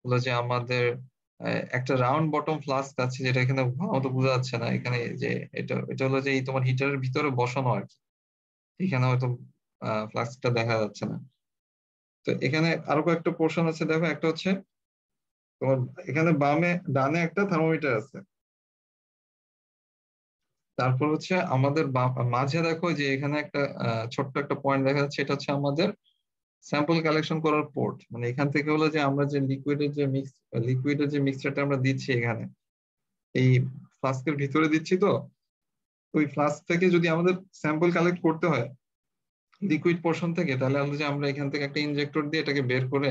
হলো যে আমাদের একটা রাউন্ড বটম ফ্লাস্ক আছে, যেটা এখানে ভালো মতো বোঝা যাচ্ছে না এখানে, যে এটা এটা হলো যে এই তোমার হিটারের ভিতরে বসানো আর কি, এখানে হয়তো ফ্লাস্কটা দেখা যাচ্ছে না। তো এখানে আরো কয়েকটা পোর্শন আছে দেখো, একটা হচ্ছে তোমার এখানে ডানে একটা থার্মোমিটার আছে। তারপর হচ্ছে আমাদের মাঝে দেখো যে এখানে একটা ছোট্ট একটা পয়েন্ট দেখা যাচ্ছে, এটা হচ্ছে আমাদের স্যাম্পল কালেকশন করার পোর্ট। মানে এখান থেকে হলো যে আমরা যে লিকুইডের যে মিক্সচারটা আমরা দিচ্ছি এখানে এই ফ্লাস্কের ভিতরে দিচ্ছি, তো ওই ফ্লাস্ক থেকে যদি আমাদের স্যাম্পল কালেক্ট করতে হয় লিকুইড পোর্শন থেকে, তাহলে হলো যে আমরা এখান থেকে একটা ইনজেক্টর দিয়ে এটাকে বের করে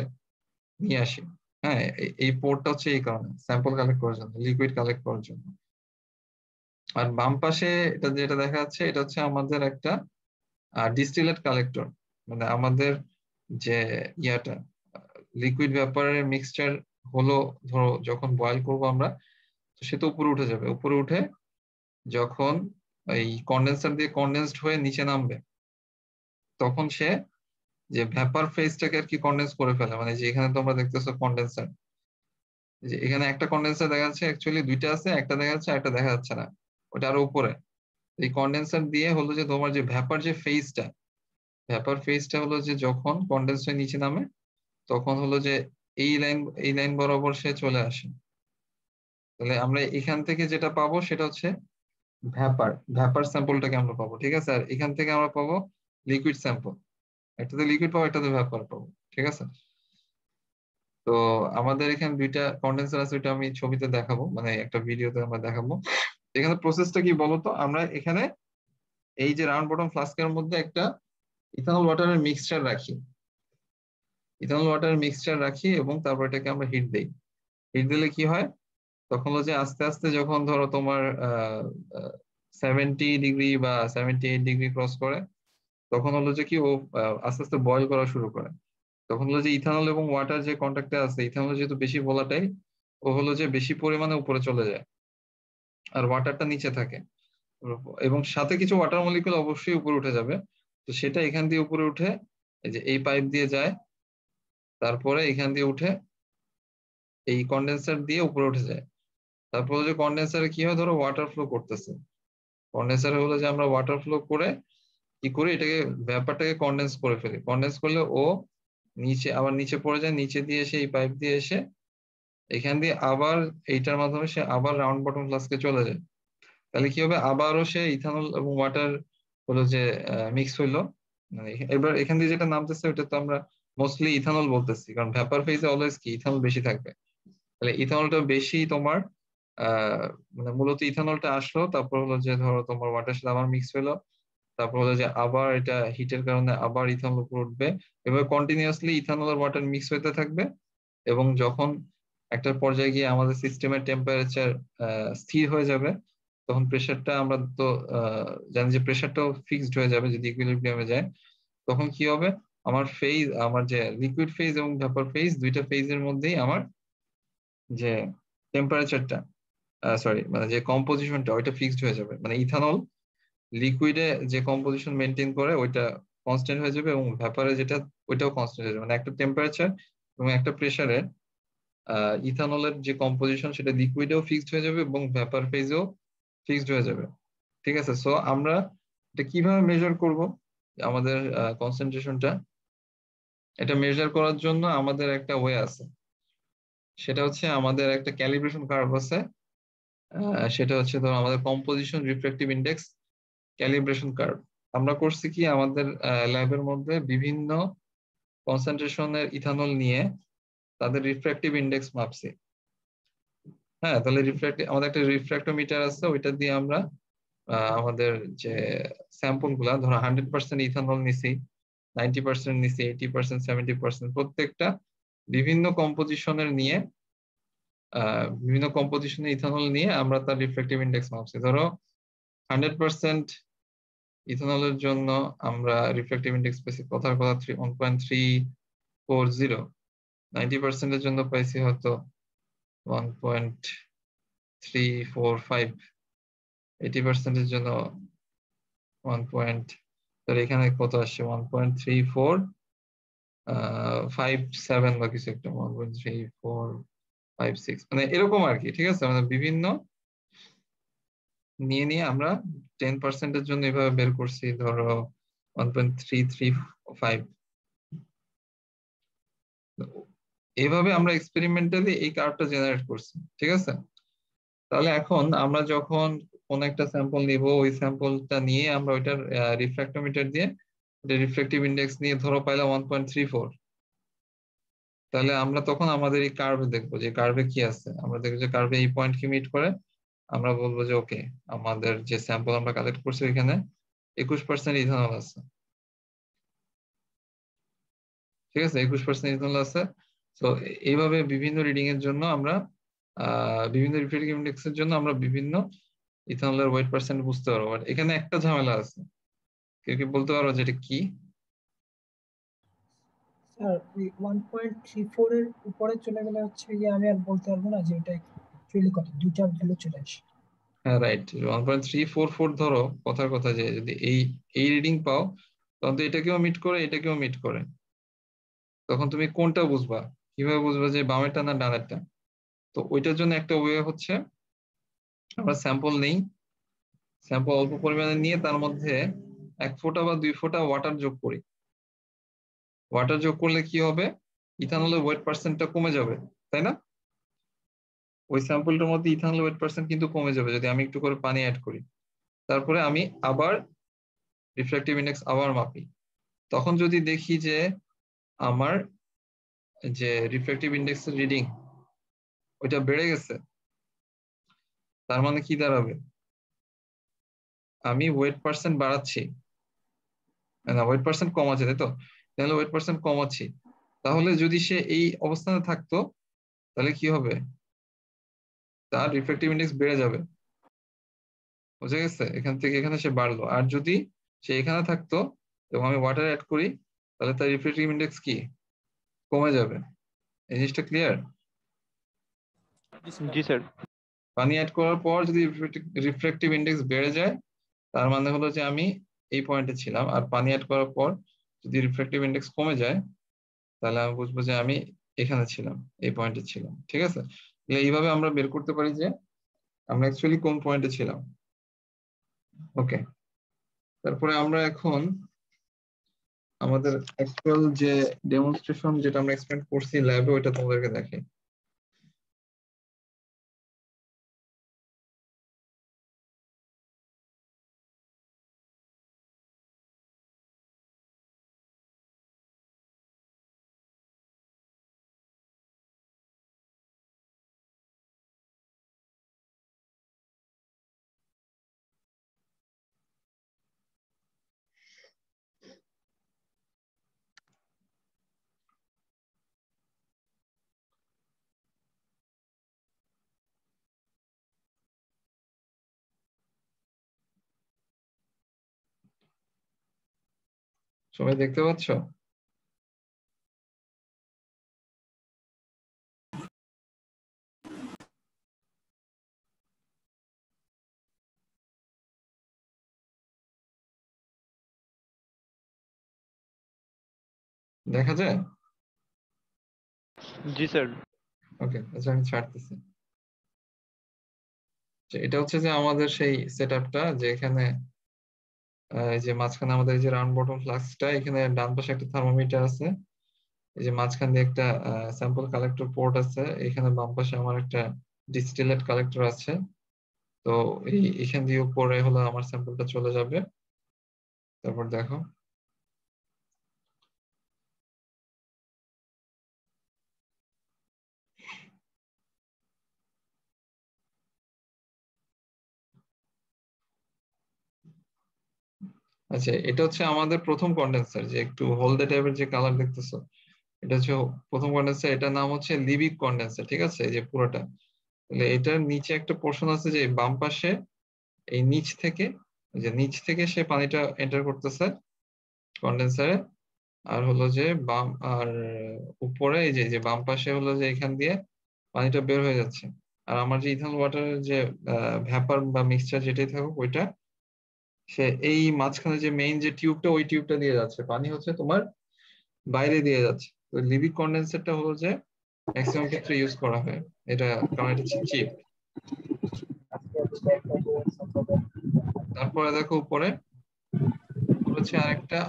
নিয়ে আসি। হ্যাঁ এই পোর্টটা হচ্ছে এই কারণে স্যাম্পল কালেক্ট করার জন্য, লিকুইড কালেক্ট করার জন্য। আর বাম পাশে এটা যেটা দেখা যাচ্ছে এটা হচ্ছে আমাদের একটা ডিস্টিলেট কালেক্টর। মানে আমাদের যে ইয়াটা লিকুইড ভ্যাপারের মিক্সচার হলো, ধরো যখন বয়েল করব আমরা, তো সে তো উপরে উঠে যাবে, উপরে উঠে যখন এই কন্ডেন্সার দিয়ে কন্ডেন্সড হয়ে নিচে নামবে তখন সে যে ভ্যাপার ফেজটাকে আর কি কন্ডেন্স করে ফেলে। মানে যে এখানে তোমরা দেখতেছো কন্ডেন্সার, যে এখানে একটা কন্ডেন্সার দেখা যাচ্ছে, অ্যাকচুয়ালি দুইটা আছে, একটা দেখা যাচ্ছে একটা দেখা যাচ্ছে না, ওটা আরো উপরে। এই কন্ডেন্সার দিয়ে হলো যে তোমার যে ভ্যাপার ফেজটা হলো যে যখন কন্ডেন্স হয়ে নিচে নামে তখন হলো যে এই লাইন বরাবর সে চলে আসে। তাহলে আমরা এখান থেকে যেটা পাবো সেটা হচ্ছে ভ্যাপার স্যাম্পলটাকে আমরা পাবো, ঠিক আছে। আর এখান থেকে আমরা পাবো লিকুইড স্যাম্পল, একটাতে লিকুইড পাবো একটাতে ভ্যাপার পাবো, ঠিক আছে। তো আমাদের এখানে দুইটা কন্ডেন্সার আছে, ওইটা আমি ছবিতে দেখাবো, মানে একটা ভিডিওতে আমরা দেখাবো। এখানে প্রসেসটা কি বলতো, আমরা এখানে এই যে রাউন্ড বটম ফ্লাস্কের মধ্যে একটা ইথানল ওয়াটারের মিক্সচার রাখি এবং তারপর এটাকে আমরা হিট দিই। হিট দিলে কি হয়, তখন হলো যে আস্তে আস্তে যখন ধরো তোমার 70 ডিগ্রি বা 78 ডিগ্রি ক্রস করে, তখন হলো যে কি ও আস্তে আস্তে বয়েল করা শুরু করে। তখন হলো যে ইথানল এবং ওয়াটার যে কন্ট্যাক্টে আছে, ইথানল যেহেতু বেশি ভোলাটাইল, ও হলো যে বেশি পরিমাণে উপরে চলে যায় আর ওয়াটারটা নিচে থাকে, এবং সাথে কিছু ওয়াটার মলিকুল অবশ্যই উপরে উঠে যাবে। তো সেটা এখান দিয়ে উপরে উঠে এই যে এই পাইপ দিয়ে যায়, তারপরে এখান দিয়ে উঠে এই কন্ডেন্সার দিয়ে উপরে উঠে যায়। তারপর যে কন্ডেন্সারে কি হয়, ধরো ওয়াটার ফ্লো করতেছে, কন্ডেন্সারে হলো যে আমরা ওয়াটার ফ্লো করে কি করি, এটাকে ভ্যাপারটাকে কন্ডেন্স করে ফেলি। কন্ডেন্স করলে ও নিচে পড়ে যায়, নিচে দিয়ে এসে এই পাইপ দিয়ে এসে এখান দিয়ে আবার এইটার মাধ্যমে সে আবার রাউন্ড বটম ফ্লাস্কে চলে যায়। তাহলে কি হবে, আবারও সে ইথানল এবং ওয়াটার হলো যে মিক্স হইলো, মানে এবার এখান দিয়ে যেটা নামতেছে ওটা তো আমরা মোস্টলি ইথানল বলতেছি, কারণ ভ্যাপার ফেজে অলওয়েজ কি ইথানল বেশি থাকবে। তাহলে ইথানলটা বেশি তোমার মানে মূলত ইথানলটা আসলো, তারপর হলো যে ধরো তোমার ওয়াটার সাথে আবার মিক্স হলো, তারপর হলো যে আবার এটা হিটের কারণে আবার ইথানল উপর উঠবে, এভাবে কন্টিনিউয়াসলি ইথানল আর ওয়াটার মিক্স হতে থাকবে। এবং যখন একটা পর্যায়ে গিয়ে আমাদের সিস্টেমের টেম্পারেচার স্থির হয়ে যাবে, তখন প্রেসারটা আমরা তো জানি যে প্রেসারটাও ফিক্সড হয়ে যাবে যদি ইকুইলিব্রিয়ামে যায়। তখন কি হবে, আমার যে লিকুইড ফেজ এবং ভেপার ফেজ দুইটা ফেজের মধ্যেই আমার যে টেম্পারেচারটা সরি মানে যে কম্পোজিশনটা ওইটা ফিক্সড হয়ে যাবে। মানে ইথানল লিকুইডে যে কম্পোজিশন মেনটেন করে ওইটা কনস্ট্যান্ট হয়ে যাবে, এবং ভেপারে যেটা ওইটাও কনস্ট্যান্ট হয়ে যাবে। মানে একটা টেম্পারেচার এবং একটা প্রেসারে ইথানলের যে কম্পোজিশন সেটা লিকুইডেও ফিক্সড হয়ে যাবে এবং ভেপার ফেজেও ফিক্সড হয়ে যাবে। ঠিক আছে, সো আমরা এটা কিভাবে মেজার করব আমাদের কনসেন্ট্রেশনটা? এটা মেজার করার জন্য আমাদের একটা ওয়ে আছে, সেটা হচ্ছে আমাদের একটা ক্যালিব্রেশন কার্ভ আছে। সেটা হচ্ছে ধরো আমাদের composition refractive index calibration curve. আমরা করছি কি আমাদের ল্যাবের মধ্যে বিভিন্ন কনসেন্ট্রেশনের ইথানল নিয়ে তাদের রিফ্র্যাক্টিভ ইন্ডেক্স মাপছি। হ্যাঁ, তাহলে আমাদের একটা রিফ্র্যাক্টোমিটার আছে, ওইটা দিয়ে আমরা আমাদের যে স্যাম্পল গুলা ধরো 100% ইথানল নিছি, 90% নিছি, 80%, 70%, প্রত্যেকটা বিভিন্ন কম্পোজিশনের নিয়ে ইথানল নিয়ে আমরা তার রিফ্র্যাক্টিভ ইন্ডেক্স মাপছি। ধরো 100% ইথানলের জন্য আমরা রিফ্র্যাক্টিভ ইন্ডেক্স পেয়েছি কথার কথা 1.340, 90% এর জন্য পাইছি হয়তো 1.345, 80% এর জন্য 1. তাহলে এখানে কত আসছে 1.3457 বা কিছু একটা, 1.3456 মানে এরকম আর কি। ঠিক আছে, মানে বিভিন্ন নিয়ে নিয়ে আমরা 10% এর জন্য এভাবে বের করছি ধরো 1.335। এইভাবে আমরা এক্সপেরিমেন্টালি এই কার্ভটা জেনারেট করছি। ঠিক আছে, তাহলে এখন আমরা যখন কোন একটা স্যাম্পল নিব, ওই স্যাম্পলটা নিয়ে আমরা ওইটার রিফ্র্যাক্টোমিটার দিয়ে রিফ্র্যাক্টিভ ইন্ডেক্স নিয়ে ধরো পাইলাম 1.34, তাহলে আমরা তখন আমাদের এই কার্ভে দেখবো যে কার্ভে কি আছে। আমরা দেখবো যে কার্ভে এই পয়েন্ট কি মিট করে, আমরা বলবো যে ওকে আমাদের যে স্যাম্পল আমরা কালেক্ট করছি এখানে 21% ইথানল আছে। ঠিক আছে, 21% ইথানল আছে। তো এইভাবে বিভিন্ন রিডিং এর জন্য আমরা বিভিন্ন রিফ্র্যাক্টিভ ইন্ডেক্সের জন্য আমরা বিভিন্ন ইথানলের ওয়েট পার্সেন্ট বুঝতে পারবো। বাট এখানে একটা ঝামেলা আছে, কেউ কি বলতে পারো যেটা কি? স্যার ওই 1.34 এর উপরে চলে গেলে হচ্ছে গিয়ে আমি আর বলতে পারবো না যে এটা অ্যাকচুয়ালি কত, দুইটা ভ্যালু চলে আসে। হ্যাঁ রাইট, 1.344 ধরো কথার কথা যে যদি এই রিডিং পাও তখন তো এটাকেও মিট করে এটাকেও মিট করে, তখন তুমি কোনটা বুঝবা? কিভাবে বুঝবা যে বামেরটা না ডানেরটা? তো ওইটার জন্য একটা ওয়ে হচ্ছে আমরা স্যাম্পল নেই, স্যাম্পল অল্প পরিমাণে নিয়ে তার মধ্যে 1 ফোঁটা বা 2 ফোঁটা ওয়াটার যোগ করি। ওয়াটার যোগ করলে কি হবে, ইথানলের ওয়েট পার্সেন্টটা কমে যাবে, তাই না? ওই স্যাম্পলটার মধ্যে ইথানল ওয়েট পার্সেন্ট কিন্তু কমে যাবে যদি আমি একটু করে পানি অ্যাড করি। তারপরে আমি আবার রিফ্র্যাক্টিভ ইন্ডেক্স আবার মাপি, তখন যদি দেখি যে আমার যে রিফ্র্যাক্টিভ ইন্ডেক্সের রিডিং ওইটা বেড়ে গেছে, তার মানে কি দাঁড়াবে, আমি ওয়েট পার্সেন্ট বাড়াচ্ছি, না ওয়েট পার্সেন্ট কমাচ্ছে, তাই তো? তাহলে ওয়েট পার্সেন্ট কমাচ্ছি, তাহলে যদি সে এই অবস্থানে থাকতো তাহলে কি হবে, তার রিফ্র্যাক্টিভ ইন্ডেক্স বেড়ে যাবে। বুঝা গেছে? এখান থেকে এখানে সে বাড়লো। আর যদি সে এখানে থাকতো এবং আমি ওয়াটার অ্যাড করি তাহলে তার রিফ্র্যাক্টিভ ইন্ডেক্স কি কমে যাবে। এই জিনিসটা ক্লিয়ার? জি স্যার। পানি অ্যাড করার পর যদি রিফ্র্যাক্টিভ ইন্ডেক্স বেড়ে যায় তার মানে হলো যে আমি এই পয়েন্টে ছিলাম, আর পানি অ্যাড করার পর যদি রিফ্র্যাক্টিভ ইন্ডেক্স কমে যায় তাহলে আমি বুঝবো যে আমি এখানে ছিলাম, এই পয়েন্টে ছিলাম। ঠিক আছে, এইভাবে আমরা বের করতে পারি যে আমরা অ্যাকচুয়ালি কোন পয়েন্টে ছিলাম। ওকে, তারপরে আমরা এখন আমাদের অ্যাকচুয়াল যে ডেমনস্ট্রেশন যেটা আমরা এক্সপ্লেন করছি ল্যাবে ওইটা তোমাদেরকে দেখাই। সবাই দেখতে পাচ্ছ? দেখা যায়? জি স্যার। ওকে, আচ্ছা আমি ছাড়তেছি। এটা হচ্ছে যে আমাদের সেই সেটআপটা, যে এখানে এই যে মাঝখানে আমাদের এই যে রাউন্ড বটম ফ্লাস্কটা, এখানে ডান পাশে একটা থার্মোমিটার আছে, এই যে মাঝখান দিয়ে একটা স্যাম্পল কালেক্টর পোর্ট আছে, এখানে বাম পাশে আমার একটা ডিস্টিলেট কালেক্টর আছে। তো এখান দিয়ে উপরে হলো আমার স্যাম্পলটা চলে যাবে। তারপর দেখো আচ্ছা, এটা হচ্ছে আমাদের প্রথম কন্ডেন্সার, যে একটু হলদে টাইপের যে কালার দেখতেছো, এটা হচ্ছে প্রথম কন্ডেন্সার। এটার নাম হচ্ছে লিভিক কন্ডেন্সার, ঠিক আছে? এই যে পুরোটা, তাহলে এটার নিচে একটা পোর্শন আছে যে বাম পাশে, এই নিচ থেকে, যে নিচ থেকে সে পানিটা এন্টার করতেছে কন্ডেন্সারে। আর হলো যে বাম আর উপরে এই যে বাম পাশে হলো যে এখান দিয়ে পানিটা বের হয়ে যাচ্ছে। আর আমার যে ইথানল ওয়াটারের যে ভ্যাপার বা মিক্সচার যেটাই থাকুক, ওইটা সে এই মাঝখানে যে মেইন যে টিউবটা, ওই টিউবটা দিয়ে যাচ্ছে, পানি হচ্ছে তোমার বাইরে দিয়ে যাচ্ছে। তো লিভিক কন্ডেন্সারটা হলো যে ম্যাক্সিমাম ক্ষেত্রে ইউজ করা হয় এটা, কারণ এটা চিপ। তারপরে দেখো উপরে হচ্ছে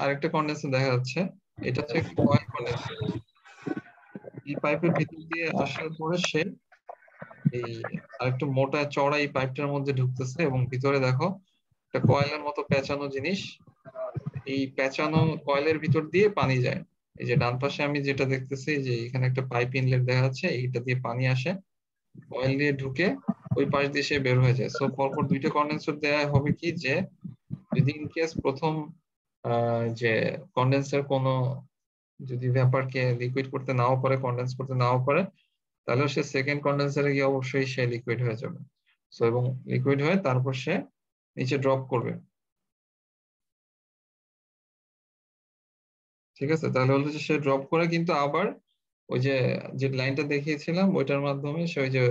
আরেকটা কন্ডেন্সার দেখা যাচ্ছে। এটা হচ্ছে একটা কয়েল কন্ডেন্সার। এই পাইপের ভিতর দিয়ে আসার পরে সে এই আরেকটু মোটা চড়া এই পাইপটার মধ্যে ঢুকতেছে, এবং ভিতরে দেখো একটা কয়েলের মতো পেঁচানো জিনিস, এই পেঁচানো কয়েলের ভিতর দিয়ে পানি যায়। এই যে ডান পাশে আমি যেটা দেখতেছি, যে এখানে একটা পাইপ ইনলেট দেখা যাচ্ছে, এইটা দিয়ে পানি আসে, কয়েল দিয়ে ঢুকে ওই পাশ দিয়ে সে বের হয়ে যায়। সো পরপর দুইটা কন্ডেন্সার দেওয়া হবে কি, যে যদি ইন কেস প্রথম যে কন্ডেন্সার কোনো যদি ব্যাপারকে লিকুইড করতে নাও পারে, কন্ডেন্স করতে নাও পারে, তাহলে সে সেকেন্ড কন্ডেন্সারে গিয়ে অবশ্যই সে লিকুইড হয়ে যাবে। সো এবং লিকুইড হয়ে তারপর সে নিচে ড্রপ করবে, ঠিক আছে? তাহলে হলো যে সে ড্রপ করে কিন্তু আবার ওই যে যে লাইনটা দেখিয়েছিলাম ওইটার মাধ্যমে সে ওই যে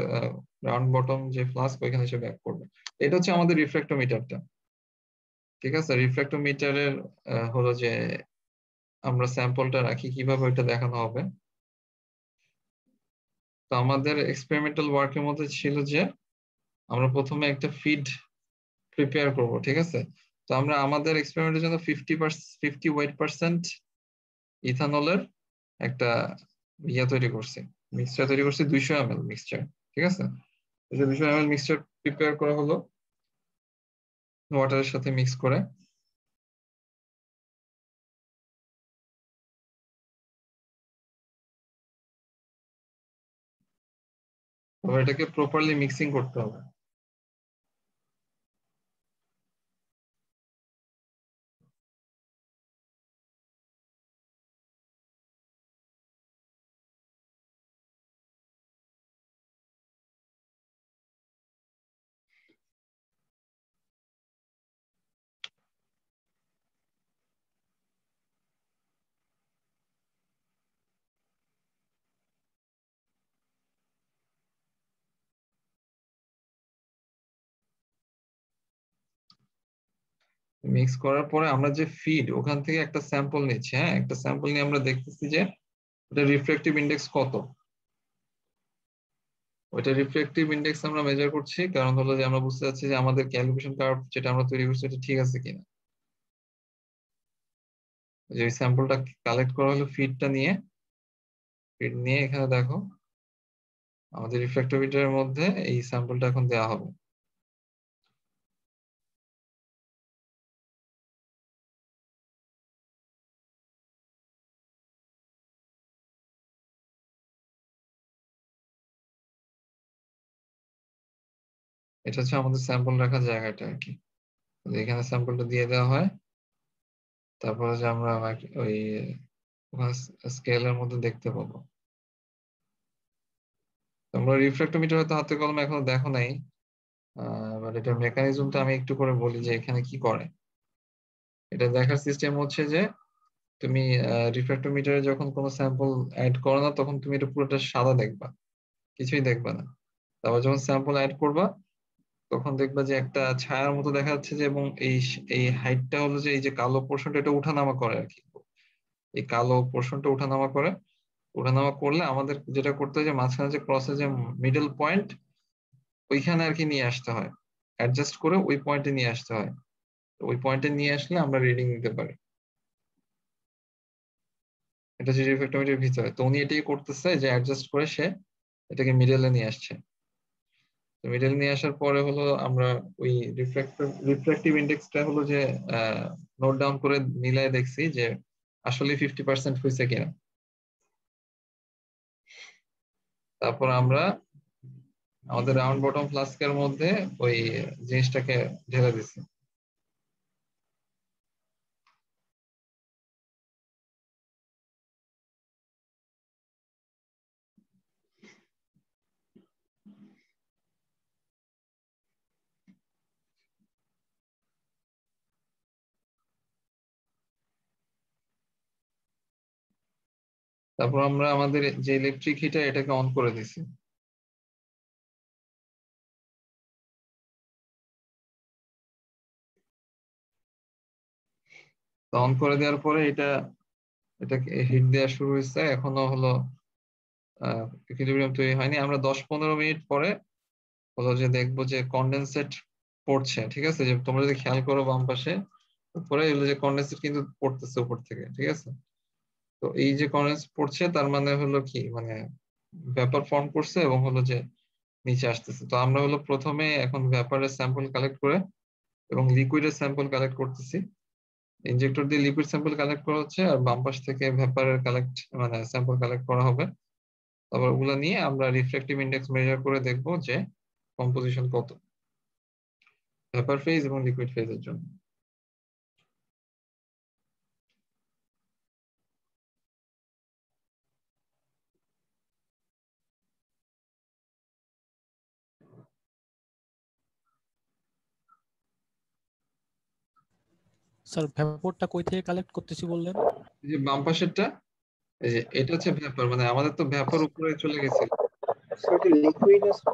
রাউন্ড বটম যে ফ্লাস্ক, ওইখানে সে ব্যাক করবে। এটা হচ্ছে আমাদের রিফ্র্যাক্টোমিটারটা, ঠিক আছে? রিফ্র্যাক্টোমিটারের হলো যে আমরা স্যাম্পলটা রাখি কিভাবে, ওইটা দেখানো হবে। তো আমাদের এক্সপেরিমেন্টাল ওয়ার্কের মধ্যে ছিল যে আমরা প্রথমে একটা ফিড প্রিপেয়ার করব, ঠিক আছে? তো আমরা আমাদের এক্সপেরিমেন্টের জন্য 50 ওয়েট পার্সেন্ট ইথানলের একটা তৈরি করছি, মিক্সচার তৈরি করছি 200 ml মিক্সচার, ঠিক আছে? 200 ml মিক্সচার প্রিপেয়ার করা হলো ওয়াটারের সাথে মিক্স করে। এবার এটাকে প্রপারলি মিক্সিং করতে হবে। মিক্স করার পরে আমরা যে ফিড, ওখান থেকে একটা স্যাম্পল নিচ্ছি। হ্যাঁ, একটা স্যাম্পল নিয়ে আমরা দেখতেছি যে ওটা রিফ্র্যাক্টিভ ইন্ডেক্স কত। ওইটা রিফ্র্যাক্টিভ ইন্ডেক্স আমরা মেজার করছি, কারণ হলো যে আমরা বুঝতে চাচ্ছি যে আমাদের ক্যালিব্রেশন কার্ভ যেটা আমরা তৈরি করছি এটা ঠিক আছে কিনা। যে স্যাম্পলটা কালেক্ট করা হলো ফিডটা নিয়ে, ফিড নিয়ে এখানে দেখো আমাদের রিফ্র্যাক্টোমিটারের মধ্যে এই স্যাম্পলটা এখন দেওয়া হবে। এটা হচ্ছে আমাদের স্যাম্পল রাখার জায়গাটা আর কি। এখানে স্যাম্পলটা দিয়ে দেওয়া হয়, তারপরে যে আমরা ওই স্কেলের মধ্যে দেখতে পাবো। তোমরা রিফ্র্যাক্টোমিটার হয়তো হাতে কলমে এখনো দেখো নাই, বাট এটার মেকানিজমটা আমি একটু করে বলি যে এখানে কি করে। এটা দেখার সিস্টেম হচ্ছে যে তুমি রিফ্র্যাক্টোমিটারে যখন কোনো স্যাম্পল অ্যাড করো না তখন তুমি এটা পুরোটা সাদা দেখবা, কিছুই দেখবা না। তারপর যখন স্যাম্পল অ্যাড করবা তখন দেখবা যে একটা ছায়ার মতো দেখা যাচ্ছে যে, এবং এই হাইটটা হলো যে এই যে কালো পোর্শনটা এটা উঠানামা করে আর কি। এই কালো পোর্শনটা উঠানামা করে, ওঠানামা করলে আমাদের যেটা করতে হয় যে মাঝখানে যে ক্রসের যে মিডল পয়েন্ট ওইখানে আর কি নিয়ে আসতে হয়, অ্যাডজাস্ট করে ওই পয়েন্টে নিয়ে আসতে হয়। ওই পয়েন্টে নিয়ে আসলে আমরা রিডিং নিতে পারি। এটা হচ্ছে রিফ্র্যাক্টোমিটারের ভিতরে। তো উনি এটাই করতেছে যে অ্যাডজাস্ট করে সে এটাকে মিডলে নিয়ে আসছে। তো মিডল নিয়ে আসার পরে হলো আমরা ওই রিফ্র্যাক্টিভ ইন্ডেক্সটা হলো যে নোট ডাউন করে মিলাই দেখছি যে আসলে 50% হয়েছে কিনা। তারপর আমরা আমাদের রাউন্ড বটম ফ্লাস্কের মধ্যে ওই জিনিসটাকে ঢেলে দিছি। তারপর আমরা আমাদের যে ইলেকট্রিক হিটার এটাকে অন করে দিছি। অন করে দেওয়ার পরে এটাকে হিট দেওয়া শুরু হয়েছে, এখনো হলো ইকুইলিব্রিয়াম তৈরি হয়নি। আমরা 10-15 মিনিট পরে হলো যে দেখবো যে কন্ডেনসেট পড়ছে, ঠিক আছে? যে তোমরা যদি খেয়াল করো বাম পাশে উপরে এগুলো যে কন্ডেনসেট কিন্তু পড়তেছে উপর থেকে, ঠিক আছে? তো এই যে কন্ডেন্স পড়ছে তার মানে হলো কি, মানে ভ্যাপার ফর্ম করছে এবং হলো যে নিচে আসতেছে। তো আমরা হলো প্রথমে এখন ভ্যাপারের স্যাম্পল কালেক্ট করে এবং লিকুইডের স্যাম্পল কালেক্ট করতেছি। ইনজেক্টর দিয়ে লিকুইড স্যাম্পল কালেক্ট করা হচ্ছে আর বাম পাশ থেকে ভ্যাপারের মানে স্যাম্পল কালেক্ট করা হবে। তারপর ওগুলো নিয়ে আমরা রিফ্র্যাক্টিভ ইন্ডেক্স মেজার করে দেখব যে কম্পোজিশন কত ভ্যাপার ফেজ এবং লিকুইড ফেজের জন্য। স্যার ভ্যাপরটা কই থেকে কালেক্ট করতেছি বললেন? এই যে বাম পাশেরটা, এই যে এটা হচ্ছে ভ্যাপার, মানে আমাদের তো ভ্যাপার উপরে চলে গেছিল। সেটা লিকুইড আছে।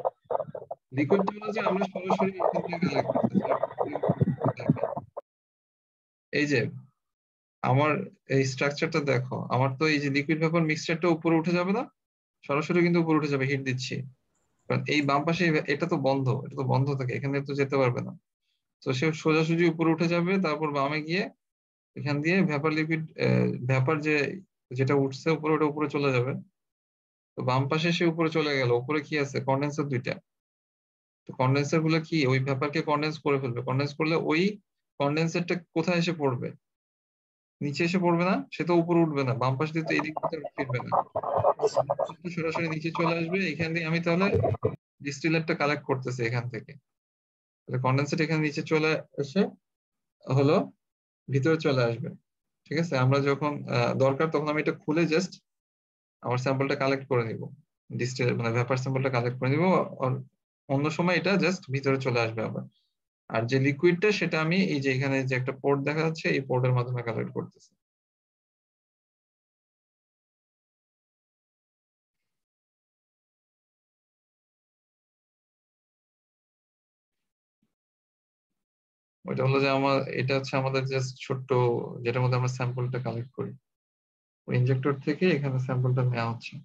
লিকুইডটা হলো যে আমরা সরাসরি এখান থেকে কালেক্ট করতেছি। এই যে আমার এই স্ট্রাকচারটা দেখো, আমার তো এই যে লিকুইড ভ্যাপর মিক্সচারটা উপরে উঠে যাবে না, সরাসরি কিন্তু উপরে উঠে যাবে হিট দিচ্ছি। কারণ এই বাম পাশে এটা তো বন্ধ, এটা তো বন্ধ থাকে, এখানে তো যেতে পারবে না। তো সে সোজাসুজি উপরে উঠে যাবে, তারপর বামে গিয়ে এখান দিয়ে ভ্যাপার লিকুইড ভ্যাপার যেটা উঠছে উপরে ওটা উপরে চলে যাবে। তো বাম পাশে সে উপরে চলে গেল, উপরে কি আছে? কন্ডেন্সার দুইটা। তো কন্ডেন্সার গুলো কি ওই ভ্যাপারকে কন্ডেন্স করে ফেলবে। কন্ডেন্স করলে ওই কন্ডেন্সারটা কোথায় এসে পড়বে? নিচে এসে পড়বে না, সে তো উপরে উঠবে না, বাম পাশ দিয়ে তো এদিক দিয়ে ফিরবে না, সরাসরি নিচে চলে আসবে। এখান দিয়ে আমি তাহলে ডিস্টিলেটটা কালেক্ট করতেছি এখান থেকে, তাহলে কন্ডেন্সেট এখানে নিচে চলে এসে হলো ভিতরে চলে আসবে। ঠিক আছে, আমরা যখন দরকার তখন আমি এটা খুলে জাস্ট আমার স্যাম্পলটা কালেক্ট করে নিব, ডিস্টিল মানে ভ্যাপার স্যাম্পলটা কালেক্ট করে নিব। আর অন্য সময় এটা জাস্ট ভিতরে চলে আসবে আবার। আর যে লিকুইডটা সেটা আমি এই যে এখানে যে একটা পোর্ট দেখা যাচ্ছে এই পোর্টের মাধ্যমে কালেক্ট করতেছি। ওইটা হলো যে এটা হচ্ছে আমাদের জাস্ট ছোট্ট যেটার মধ্যে আমরা স্যাম্পলটা কালেক্ট করি, ওই ইনজেক্টর থেকে এখানে স্যাম্পলটা নেওয়া হচ্ছে।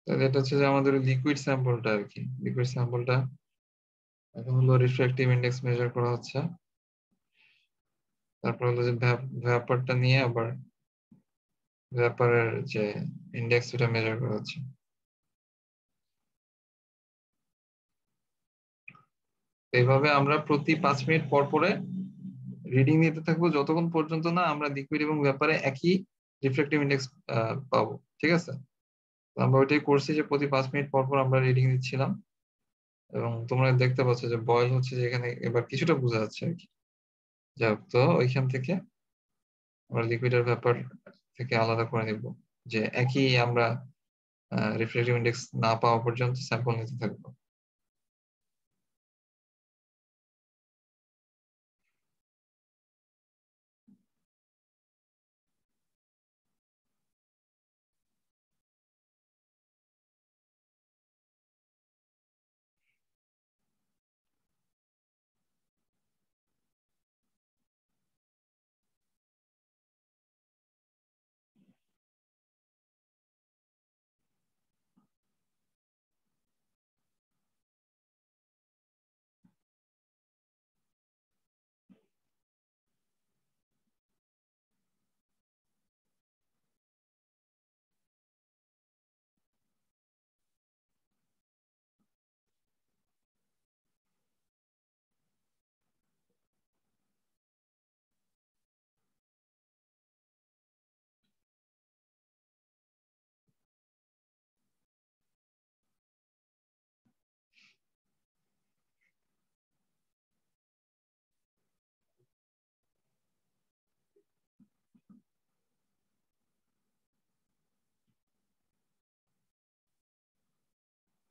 তাহলে এটা হচ্ছে যে আমাদের লিকুইড স্যাম্পলটা আর কি। লিকুইড স্যাম্পলটা এখন হলো রিফ্র্যাক্টিভ ইন্ডেক্স মেজার করা হচ্ছে। তারপর হলো যে ভ্যাপারটা নিয়ে আবার ভ্যাপারের যে ইন্ডেক্স এটা মেজার করা হচ্ছে। এইভাবে আমরা প্রতি 5 মিনিট পর পরে রিডিং নিতে থাকবো যতক্ষণ পর্যন্ত না আমরা লিকুইড এবং ব্যাপারে একই রিফ্র্যাক্টিভ ইন্ডেক্স পাবো, ঠিক আছে? আমরা ওইটাই করছি যে প্রতি 5 মিনিট পর পর আমরা রিডিং দিচ্ছিলাম, এবং তোমরা দেখতে পাচ্ছ যে বয়েল হচ্ছে, যে এখানে এবার কিছুটা বোঝা যাচ্ছে আর কি। যাই হোক, তো ওইখান থেকে আমরা লিকুইডের ব্যাপার থেকে আলাদা করে নিব, যে একই আমরা রিফ্র্যাক্টিভ ইন্ডেক্স না পাওয়া পর্যন্ত স্যাম্পল নিতে থাকবো।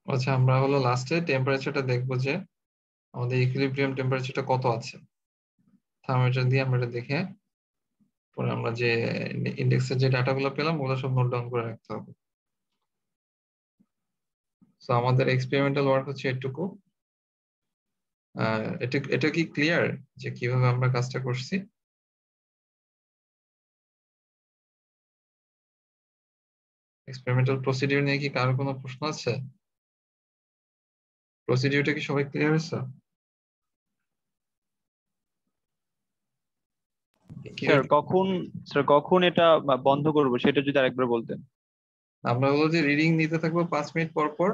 আচ্ছা, আমরা হলো লাস্টে টেম্পারেচারটা দেখবো যে আমাদের ইকুইলিব্রিয়াম টেম্পারেচারটা কত আছে। থার্মোমিটার দিয়ে আমরা এটা দেখে পরে আমরা যে ইন্ডেক্সের যে ডাটাগুলো পেলাম ওগুলো সব নোট ডাউন করে রাখতে হবে। তো আমাদের এক্সপেরিমেন্টাল ওয়ার্ক হচ্ছে এটুকু। এটা কি ক্লিয়ার যে কিভাবে আমরা কাজটা করছি? এক্সপেরিমেন্টাল প্রসিডিউর নিয়ে কি কারো কোনো প্রশ্ন আছে? প্রসিডিউরটা কি সবাই ক্লিয়ার হয়েছে? স্যার কখন এটা বন্ধ করব সেটা যদি আরেকবার বলতেন। আমরা হলো যে রিডিং নিতে থাকবো 5 মিনিট পর পর,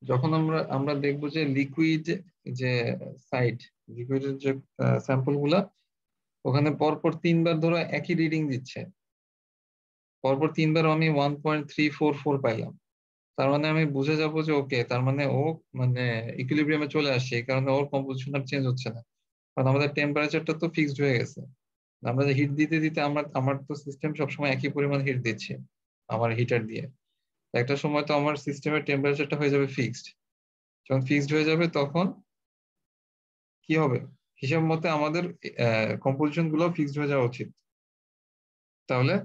যখন আমরা দেখবো যে লিকুইড যে সাইড, লিকুইডের যে স্যাম্পল গুলা ওখানে পরপর 3বার ধরে একই রিডিং দিচ্ছে। পরপর 3বার আমি 1.344 পাইলাম, তার মানে আমি বুঝে যাবো যে ওকে, তার মানে ও মানে ইকুইলিব্রিয়ামে চলে আসছে, এই কারণে ওর কম্পোজিশন আর চেঞ্জ হচ্ছে না, কারণ আমাদের টেম্পারেচারটা তো ফিক্সড হয়ে গেছে। আমরা যে হিট দিতে দিতে আমার তো সিস্টেম সবসময় একই পরিমাণ হিট দিচ্ছে আমার হিটার দিয়ে। একটা সময় তো আমার সিস্টেমের টেম্পারেচারটা হয়ে যাবে ফিক্সড। যখন ফিক্সড হয়ে যাবে তখন কি হবে, হিসাব মতে আমাদের কম্পোজিশন গুলো ফিক্সড হয়ে যাওয়া উচিত। তাহলে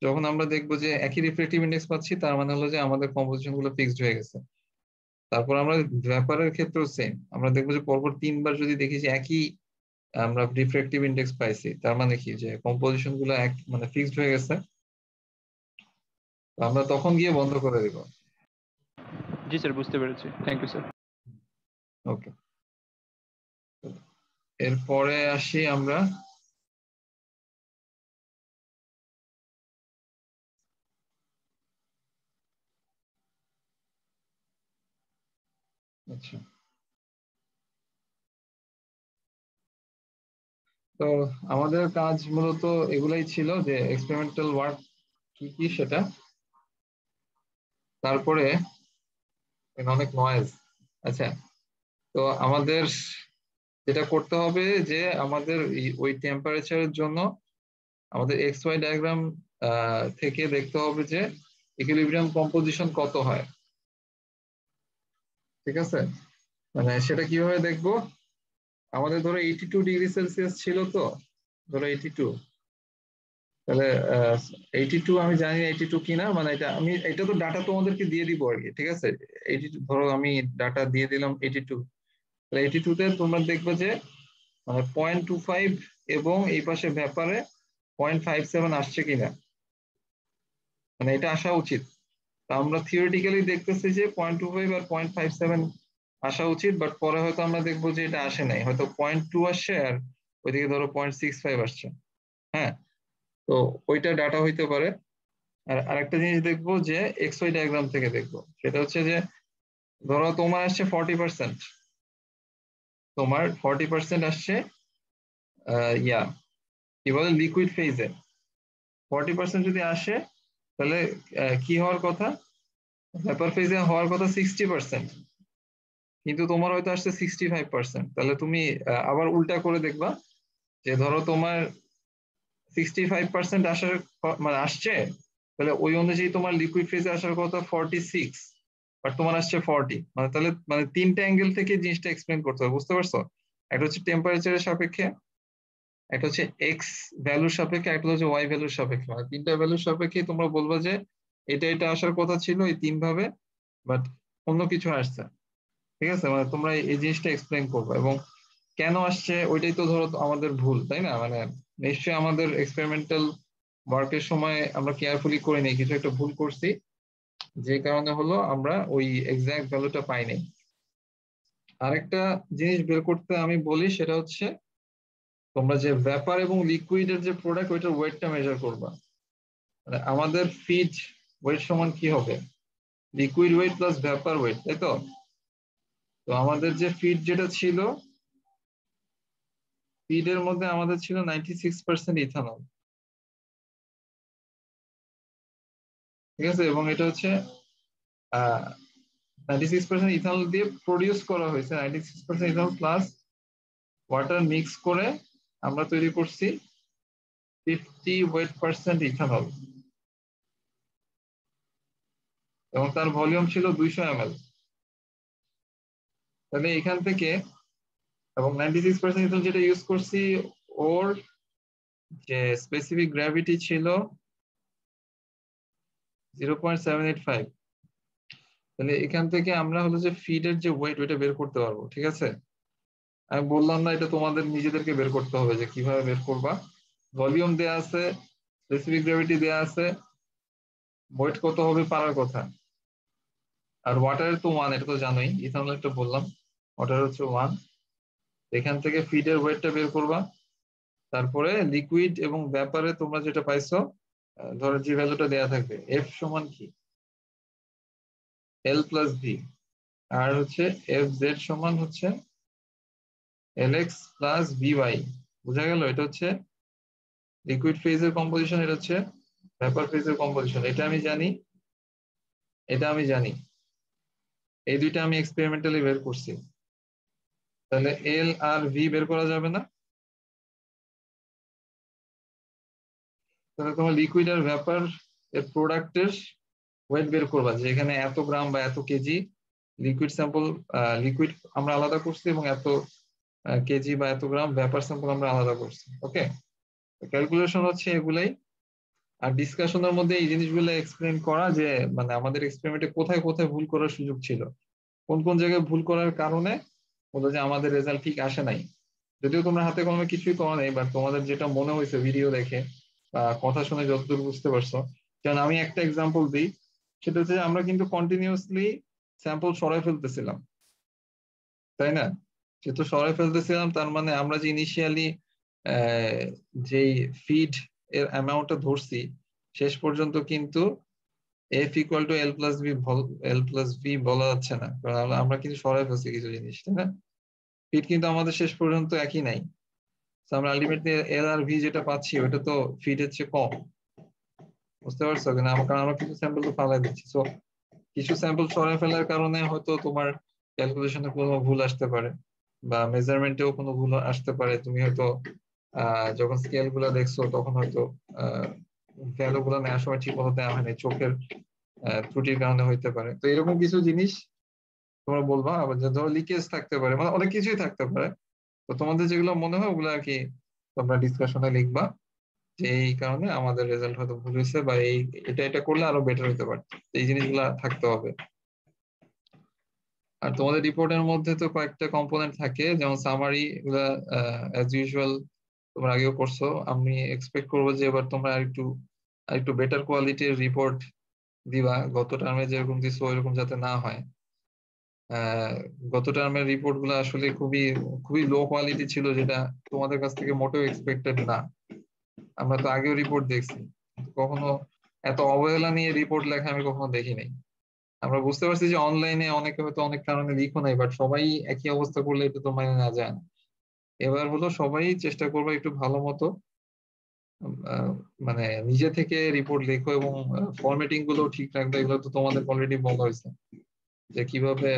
যখন আমরা দেখবো যে একই রিফ্লেকটিভ ইন্ডেক্স পাচ্ছি, তার মানে হলো যে আমাদের কম্পোজিশন গুলো ফিক্সড হয়ে গেছে। তারপর আমরা ভ্যাপারের ক্ষেত্রেও সেম, আমরা দেখবো যে পরপর 3বার যদি দেখি যে একই আমরা রিফ্লেকটিভ ইন্ডেক্স পাইছি, তার মানে কি যে কম্পোজিশন গুলো এক মানে ফিক্সড হয়ে গেছে, আমরা তখন গিয়ে বন্ধ করে দিব। জি স্যার, বুঝতে পেরেছি, থ্যাংক ইউ স্যার। ওকে, এরপরে আসি আমরা আচ্ছা, তো আমাদের কাজ মূলত এগুলাই ছিল, যে এক্সপেরিমেন্টাল ওয়ার্ক কি কি সেটা, তারপরে অনেক নয়েজ। আচ্ছা, তো আমাদের যেটা করতে হবে যে আমাদের ওই টেম্পারেচারের জন্য আমাদের এক্স ওয়াই ডায়াগ্রাম থেকে দেখতে হবে যে ইকুইলিব্রিয়াম কম্পোজিশন কত হয়, ঠিক আছে? মানে সেটা কিভাবে দেখবো, আমাদের ধরো 82 ডিগ্রি সেলসিয়াস ছিল, তো ধরো 82, তাহলে 82 আমি জানি 82 কিনা, মানে এটা তো ডাটা তোমাদেরকে দিয়ে দিব আর কি, ঠিক আছে? 82 ধরো আমি ডাটা দিয়ে দিলাম 82, তাহলে 82 তে তোমরা দেখবে যে মানে 0.25 এবং এই পাশে ব্যাপারে 0.57 আসছে কিনা, মানে এটা আসা উচিত। আমরা থিওরিটিক্যালি দেখতেছি যে 0.25 আর 0.57 আসা উচিত, বাট পরে হয়তো আমরা দেখবো যে এটা আসে নাই, হয়তো 0.2 আসছে আর ওইদিকে ধরো 0.65 আসছে। হ্যাঁ, তো ওইটা ডাটা হইতে পারে। আর আরেকটা জিনিস দেখবো যে এক্স ওয়াই ডায়াগ্রাম থেকে দেখবো, সেটা হচ্ছে যে ধরো তোমার আসছে 40%, তোমার 40% আসছে ইয়া কি বলে লিকুইড ফেজে 40% যদি আসে তাহলে কি হওয়ার কথা, ভেপার ফেজে হওয়ার কথা 60%, কিন্তু তোমার হয়তো আসছে 65%। তাহলে তুমি আবার উল্টা করে দেখবা যে ধরো তোমার 65% আসার মানে আসছে, তাহলে ওই অনুযায়ী তোমার লিকুইড ফেজে আসার কথা 46, বাট তোমার আসছে 40। মানে তাহলে মানে তিনটা অ্যাঙ্গেল থেকে জিনিসটা এক্সপ্লেন করতে হবে, বুঝতে পারছো? একটা হচ্ছে টেম্পারেচারের সাপেক্ষে, একটা হচ্ছে এক্স ভ্যালুর সাপেক্ষে, একটা হচ্ছে ওয়াই ভ্যালুর সাপেক্ষে। মানে তিনটা ভ্যালুর সাপেক্ষে তোমরা বলবা যে এটা এটা আসার কথা ছিল এই তিন ভাবে, বাট অন্য কিছু আসছে। ঠিক আছে, মানে তোমরা এই জিনিসটা এক্সপ্লেন করবে এবং কেন আসছে ওইটাই তো ধরো আমাদের ভুল, তাই না? মানে নিশ্চয়ই আমাদের এক্সপেরিমেন্টাল ওয়ার্কের সময় আমরা কেয়ারফুলি করে নেই, কিছু একটা ভুল করছি, যে কারণে হলো আমরা ওই এক্সাক্ট ভ্যালুটা পাই নাই। আরেকটা জিনিস বের করতে আমি বলি, সেটা হচ্ছে তোমরা যে ভ্যাপার এবং লিকুইডের যে প্রোডাক্ট ওইটার ওয়েটটা মেজার করবা। মানে আমাদের ফিড ওয়েট সমান কি হবে, liquid weight plus vapour weight, তাই তো? তো আমাদের যে ফিড যেটা ছিল, ফিডের মধ্যে আমাদের ছিল 96% ইথানল, ঠিক আছে? এবং এটা হচ্ছে 96% ইথানল দিয়ে প্রডিউস করা হয়েছে, 96% ইথানল প্লাস ওয়াটার মিক্স করে আমরা তৈরি করছি 50% ইথানল, এবং তার ভলিউম ছিল 200 ml। তাহলে এখান থেকে, এবং 96% ইথানল যেটা ইউজ করছি ওর যে স্পেসিফিক গ্র্যাভিটি ছিল 0.785, তাহলে এখান থেকে আমরা হলো যে ফিডের যে ওয়েট ওইটা বের করতে পারবো। ঠিক আছে, আমি বললাম না এটা তোমাদের নিজেদেরকে বের করতে হবে যে কিভাবে বের করবা। ভলিউম দেয়া আছে, স্পেসিফিক গ্র্যাভিটি দেয়া আছে, ওয়েট কত হবে পারার কথা। আর ওয়াটারের তো 1, এটা তো জানোই, ইথানল একটা বললাম, ওয়াটার হচ্ছে 1। এখান থেকে ফিডের ওয়েটটা বের করবা। তারপরে লিকুইড এবং ব্যাপারে তোমরা যেটা পাইছো, ধরো যে ভ্যালুটা দেয়া থাকবে, এফ সমান কি এল প্লাস ভি, আর হচ্ছে এফ জেড সমান হচ্ছে L X plus V Y. বুঝা গেল? এটা হচ্ছে লিকুইড ফেজের কম্পোজিশন, এটা হচ্ছে ভেপার ফেজের কম্পোজিশন। এটা আমি জানি, এটা আমি জানি, এই দুইটা আমি এক্সপেরিমেন্টালি বের করছি। তাহলে এল আর ভি বের করা যাবে না? তাহলে তোমার লিকুইড আর ভেপার এর প্রোডাক্টের ওয়েট বের করবা, যে এখানে এত গ্রাম বা এত কেজি লিকুইড স্যাম্পল, লিকুইড আমরা আলাদা করছি এবং এত কেজি বা এত গ্রাম ভেপার স্যাম্পল আমরা আলাদা করছি। ওকে, ক্যালকুলেশন হচ্ছে এগুলাই। আর ডিসকাশনের মধ্যে এই জিনিসগুলো এক্সপ্লেন করা, যে মানে আমাদের এক্সপেরিমেন্টে কোথায় কোথায় ভুল করার সুযোগ ছিল, কোন কোন জায়গায় ভুল করার কারণে হলো যে আমাদের রেজাল্ট ঠিক আসে নাই। যদিও তোমরা হাতে কলমে কিছুই করো নাই, বাট তোমাদের যেটা মনে হয়েছে ভিডিও দেখে বা কথা শুনে যতদূর বুঝতে পারছো। যেমন আমি একটা এক্সাম্পল দিই, সেটা হচ্ছে আমরা কিন্তু কন্টিনিউয়াসলি স্যাম্পল সরাই ফেলতেছিলাম, তাই না? যেহেতু সরাই ফেলতেছিলাম, তার মানে আমরা যে ইনিশিয়ালি যেই ফিড এর অ্যামাউন্টটা ধরছি, শেষ পর্যন্ত কিন্তু F equal to L plus V বলা যাচ্ছে না, কারণ আমরা কিন্তু সরাই ফেলছি কিছু জিনিস, তাই না? ফিড কিন্তু আমাদের শেষ পর্যন্ত একই নাই। আমরা আলটিমেটলি এল আর ভি যেটা পাচ্ছি ওটা তো ফিডের চেয়ে কম, বুঝতে পারছো কিনা? কারণ আমরা কিছু স্যাম্পল তো ফালাই দিচ্ছি। সো কিছু স্যাম্পল সরাই ফেলার কারণে হয়তো তোমার ক্যালকুলেশনে কোনো ভুল আসতে পারে, বা মেজারমেন্টেও কোনো ভুল আসতে পারে। তুমি হয়তো যখন স্কেল গুলা দেখছো তখন হয়তো ভ্যালু গুলো নেওয়ার সময় ঠিক মতো দেওয়া হয়নি, চোখের ত্রুটির কারণে হইতে পারে। তো এরকম কিছু জিনিস তোমরা বলবা। আবার ধরো লিকেজ থাকতে পারে, মানে অনেক কিছুই থাকতে পারে। তো তোমাদের যেগুলো মনে হয় ওগুলো আর কি তোমরা ডিসকাশনে লিখবা, যে এই কারণে আমাদের রেজাল্ট হয়তো ভুল হয়েছে, বা এই এটা এটা করলে আরো বেটার হতে পারত। এই জিনিসগুলা থাকতে হবে। আর তোমাদের রিপোর্টের মধ্যে তো কয়েকটা কম্পোনেন্ট থাকে, যেমন সামারি, এগুলা অ্যাজ ইউজুয়াল তোমরা আগেও করছো। আমি এক্সপেক্ট করবো যে এবার তোমরা আরেকটু বেটার কোয়ালিটির রিপোর্ট দিবা। গত টার্মে যেরকম দিছো ওইরকম যাতে না হয়। গত টার্মের রিপোর্ট গুলো আসলে খুবই খুবই লো কোয়ালিটি ছিল, যেটা তোমাদের কাছ থেকে মোটেও এক্সপেক্টেড না। আমরা তো আগেও রিপোর্ট দেখছি, কখনো এত অবহেলা নিয়ে রিপোর্ট লেখা আমি কখনো দেখি নাই। আমরা বুঝতে পারছি যে অনলাইনে অনেকে হয়তো অনেক কারণে লিখো নাই, বাট সবাই একই অবস্থা করলে এটা তো মানে না যায় না। এবার হলো সবাই চেষ্টা করবে একটু ভালো মতো মানে নিজে থেকে রিপোর্ট লেখো এবং ফরম্যাটিং গুলো ঠিক রাখবে। এগুলো তো তোমাদের অলরেডি বলা হয়েছে যে কিভাবে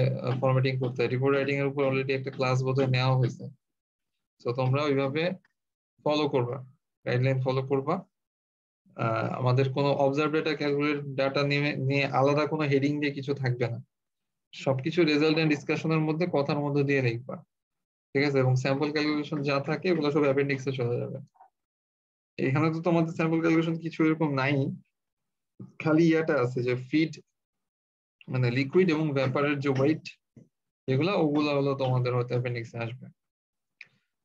ফরম্যাটিং করতে হয়। রিপোর্ট রাইটিং এর উপর অলরেডি একটা ক্লাস বোধহয় নেওয়া হয়েছে, তো তোমরা ওইভাবে ফলো করবা, গাইডলাইন ফলো করবা। আমাদের কোনো অবজার্ভ ডাটা, ক্যালকুলেট ডাটা নিয়ে আলাদা কোনো হেডিং দিয়ে কিছু থাকবে না, সবকিছু রেজাল্ট এন্ড ডিসকাশনের মধ্যে কথার মধ্যে দিয়ে লিখবা, ঠিক আছে? এবং স্যাম্পল ক্যালকুলেশন যা থাকে এগুলো সব অ্যাপেন্ডিক্সে চলে যাবে। এখানে তো তোমাদের স্যাম্পল ক্যালকুলেশন কিছু এরকম নাই, খালি ইয়াটা আছে যে ফিড মানে লিকুইড এবং ভ্যাপারের যে ওয়েট, ওগুলো হলো তোমাদের হয়তো অ্যাপেন্ডিক্সে আসবে।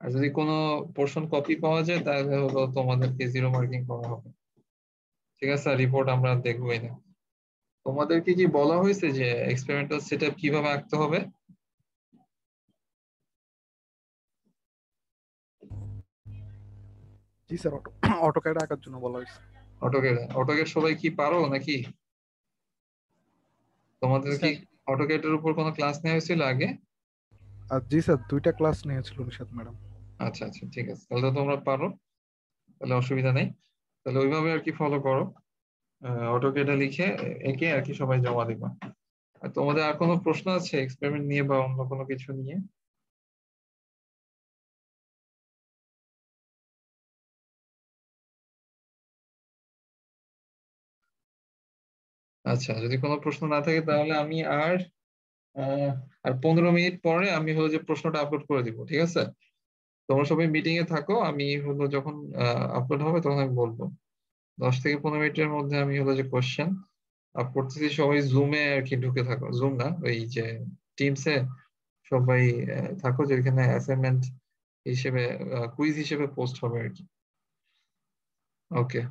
আর যদি কোনো পোর্শন কপি পাওয়া যায় তাহলে হলো তোমাদেরকে 0 মার্কিং করা হবে, ঠিক আছে? রিপোর্ট আমরা দেখবোই না। তোমাদেরকে কি বলা হয়েছে যে এক্সপেরিমেন্টাল সেটআপ কিভাবে আঁকতে হবে? জি স্যার, অটোক্যাড আঁকার জন্য বলা হয়েছে। অটোক্যাড সবাই কি পারো নাকি? তোমাদের কি অটোক্যাডের উপর কোনো ক্লাস নেওয়া হয়েছিল আগে? জি স্যার, 2টা ক্লাস নিয়েছিল নিশাত ম্যাডাম। আচ্ছা আচ্ছা, ঠিক আছে, তাহলে তো তোমরা পারো, তাহলে অসুবিধা নেই। তাহলে ওইভাবে আর কি ফলো করো, অটোক্যাডে লিখে এঁকে আর কি সবাই জমা দিবা। আর তোমাদের আর কোনো প্রশ্ন আছে এক্সপেরিমেন্ট নিয়ে বা অন্য কোনো কিছু নিয়ে? আচ্ছা, যদি কোনো প্রশ্ন না থাকে তাহলে আমি আর 15 মিনিট পরে আমি হলো যে প্রশ্নটা আপলোড করে দিব, ঠিক আছে? তোমরা সবাই মিটিং এ থাকো, আমি হলো যখন আপলোড হবে তখন আমি বলবো। 10 থেকে 15 মিনিটের মধ্যে আমি হলো যে কোশ্চেন আপ করতেছি। সবাই জুমে আর কি ঢুকে থাকো, জুম না ওই যে টিমসে সবাই থাকো, যেখানে অ্যাসাইনমেন্ট হিসেবে কুইজ হিসেবে পোস্ট হবে আর কি। ওকে।